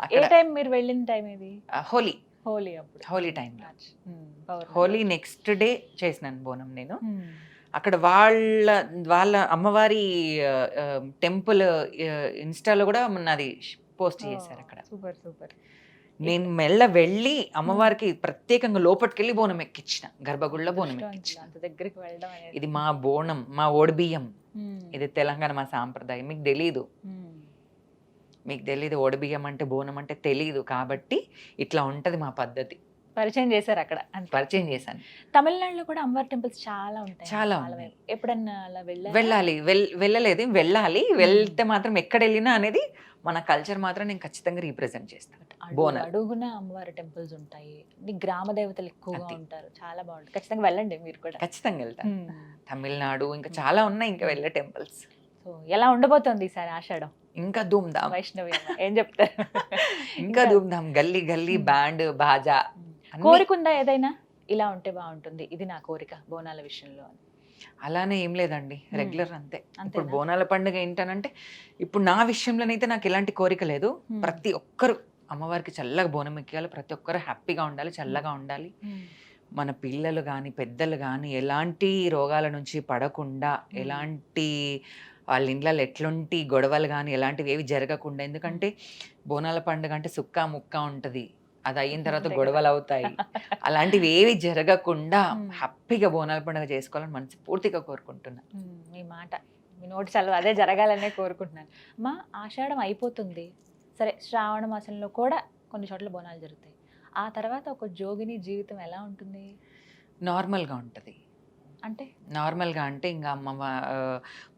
అక్కడ- టైం మీరు వెళ్ళిన టైం ఇది? హోలీ హోలీ అప్పుడు. హోలీ టైంలో పౌర్ణమి. హోలీ నెక్స్ట్ డే చేసినాను బోనం నేను. అక్కడ వాళ్ళ అమ్మవారి టెంపుల్ ఇన్స్టాలో కూడా నాది పోస్ట్ చేశారు అక్కడ. Super super. నేను వెళ్ళి అమ్మవారికి ప్రత్యేకంగా లోపలికెళ్ళి బోనం ఎక్కించిన, గర్భగుడిలో బోనం ఎక్కించిన. అంత దగ్గరికి వెళ్ళడం అనేది. ఇది మా బోనం, మా ఓడిబియ్యం, ఇది తెలంగాణ మా సాంప్రదాయం. మీకు తెలీదు, మీకు తెలీదు ఓడిబియ్యం అంటే బోనం అంటే తెలీదు కాబట్టి ఇట్లా ఉంటది మా పద్ధతి. పరిచయం చేశారు అక్కడ అంతే. పరిచయం చేశాను. తమిళనాడులో కూడా అమ్మవారి టెంపుల్స్ చాలా ఉంటాయి. చాలా ఉన్నాయి. ఎప్పుడన్నా అలా వెళ్ళాలి, వెళ్ళలేదు, వెళ్ళాలి. వెళ్తే మాత్రం ఎక్కడ వెళ్ళినా అనేది మన కల్చర్ మాత్రం నేను ఖచ్చితంగా రీప్రజెంట్ చేస్తాను. బోనాలు అడుగున అమ్మవారి టెంపుల్స్ ఉంటాయి. గ్రామ దేవతలు ఎక్కువగా ఉంటారు. చాలా బాగుంటుంది. ఖచ్చితంగా వెళ్ళండి మీరు కూడా. ఖచ్చితంగా వెళ్తాను. తమిళనాడు ఇంకా చాలా ఉన్నాయి ఇంకా వెళ్ళే టెంపుల్స్. సో ఎలా ఉండబోతోంది ఈసారి ఆషాఢం? ఇంకా ధూమ్ధామ్, వైష్ణవి అమ్మ. ఏం చెప్తారు? ఇంకా ధూమ్ధామ్, గల్లీ గల్లీ బ్యాండ్ బాజా. అన్నీ. కోరిక ఉందా ఏదైనా ఇలా ఉంటే బాగుంటుంది, ఇది నా కోరిక బోనాల విషయంలో అని? అలానే ఏం లేదండి, రెగ్యులర్ అంతే. ఇప్పుడు అంతేనా? బోనాల పండుగ ఏంటనంటే ఇప్పుడు నా విషయంలోనైతే నాకు ఎలాంటి కోరిక లేదు. ప్రతి ఒక్కరు అమ్మవారికి చల్లగా బోనం ఎక్కాలి, ప్రతి ఒక్కరు హ్యాపీగా ఉండాలి, చల్లగా ఉండాలి. మన పిల్లలు కానీ పెద్దలు కానీ ఎలాంటి రోగాల నుంచి పడకుండా, ఎలాంటి వాళ్ళ ఇండ్లలో ఎట్లాంటి గొడవలు కానీ ఎలాంటివి ఏవి జరగకుండా. ఎందుకంటే బోనాల పండుగ అంటే సుక్క ముక్క ఉంటుంది, అది అయిన తర్వాత గొడవలు అవుతాయి. అలాంటివి ఏవి జరగకుండా హ్యాపీగా బోనాల పండుగ చేసుకోవాలని మనస్ఫూర్తిగా కోరుకుంటున్నా. మీ మాట, మీ నోటి చదువు అదే జరగాలనే కోరుకుంటున్నాను. అమ్మా ఆషాఢం అయిపోతుంది సరే, శ్రావణ మాసంలో కూడా కొన్ని చోట్ల బోనాలు జరుగుతాయి. ఆ తర్వాత ఒక జోగిని జీవితం ఎలా ఉంటుంది? నార్మల్గా ఉంటుంది. అంటే నార్మల్గా అంటే ఇంకా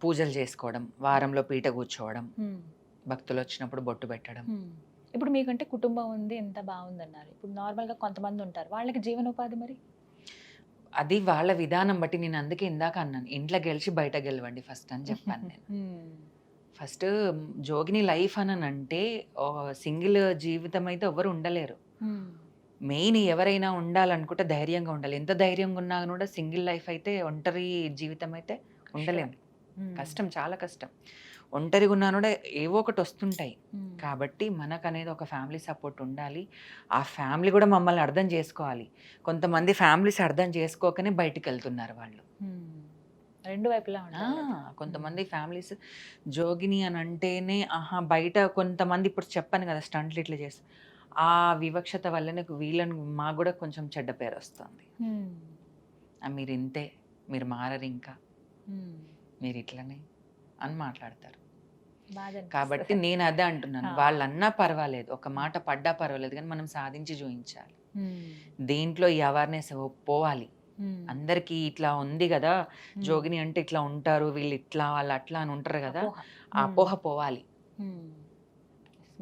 పూజలు చేసుకోవడం, వారంలో పీట కూర్చోవడం, భక్తులు వచ్చినప్పుడు బొట్టు పెట్టడం, ఇప్పుడు మీకంటే కుటుంబం ఉంది, ఎంత బాగుందన్నారు. ఇప్పుడు నార్మల్గా కొంతమంది ఉంటారు, వాళ్ళకి జీవనోపాధి మరి? అది వాళ్ళ విధానం బట్టి. నేను అందుకే ఇందాక అన్నాను, ఇంట్లో గెలిచి బయట గెలవండి ఫస్ట్ అని చెప్పాను నేను. ఫస్ట్ జోగిని లైఫ్ అని అంటే సింగిల్ జీవితం అయితే ఎవరు ఉండలేరు. మెయిన్ ఎవరైనా ఉండాలనుకుంటే ధైర్యంగా ఉండాలి. ఎంత ధైర్యంగా ఉన్నా కూడా సింగిల్ లైఫ్ అయితే, ఒంటరి జీవితం అయితే ఉండలేము. కష్టం, చాలా కష్టం. ఒంటరిగా ఉన్నా కూడా ఏవో ఒకటి వస్తుంటాయి. కాబట్టి మనకు అనేది ఒక ఫ్యామిలీ సపోర్ట్ ఉండాలి. ఆ ఫ్యామిలీ కూడా మమ్మల్ని అర్థం చేసుకోవాలి. కొంతమంది ఫ్యామిలీస్ అర్థం చేసుకోకనే బయటికి వెళ్తున్నారు వాళ్ళు. రెండు వైపులా ఉంటారు. కొంతమంది ఫ్యామిలీస్ జోగిని అని అంటేనే బయట కొంతమంది ఇప్పుడు చెప్పాను కదా స్టంట్లు ఇట్లా చేసి, ఆ వివక్షత వల్లనే వీళ్ళని మాకు కూడా కొంచెం చెడ్డ పేరు వస్తుంది. మీరు ఇంతే, మీరు మారరు, ఇంకా మీరు ఇట్లనే అని మాట్లాడతారు. కాబట్టి నేను అదే అంటున్నాను, వాళ్ళన్నా పర్వాలేదు, ఒక మాట పడ్డా పర్వాలేదు, కానీ మనం సాధించి చూపించాలి. దీంట్లో ఈ అవేర్నెస్ పోవాలి. అందరికి ఇట్లా ఉంది కదా, జోగిని అంటే ఇట్లా ఉంటారు, వీళ్ళు ఇట్లా, వాళ్ళు అట్లా అని ఉంటారు కదా, ఆ అపోహ పోవాలి.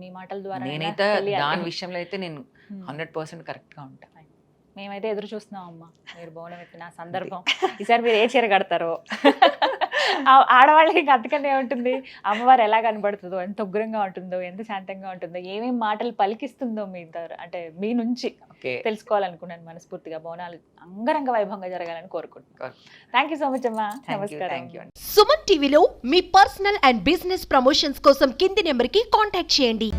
మీ మాటల ద్వారా నేనైతే దాని విషయంలో అయితే నేను 100% కరెక్ట్ గా ఉంటాను. మేమైతే ఎదురు చూస్తున్నాం అమ్మా, మీరు బోనం ఎత్తిన సందర్భం. ఈసారి మీరు ఏ చీర కడతారో. ఆడవాళ్ళకి ఇంకా అంతకన్నా ఉంటుంది, అమ్మవారు ఎలా కనబడుతుందో, ఎంత ఉగ్రంగా ఉంటుందో, ఎంత శాంతంగా ఉంటుందో, ఏమేమి మాటలు పలికిస్తుందో మీ అంటే మీ నుంచి తెలుసుకోవాలనుకున్నాను మనస్ఫూర్తిగా. బోనాలు అంగరంగ వైభవంగా జరగాలని కోరుకుంటున్నాను. థ్యాంక్ యూ సో మచ్ అమ్మా. నమస్కారం. సుమన్ టీవీలో మీ పర్సనల్ అండ్ బిజినెస్ ప్రమోషన్స్ కోసం కింది నెంబర్కి కాంటాక్ట్ చేయండి.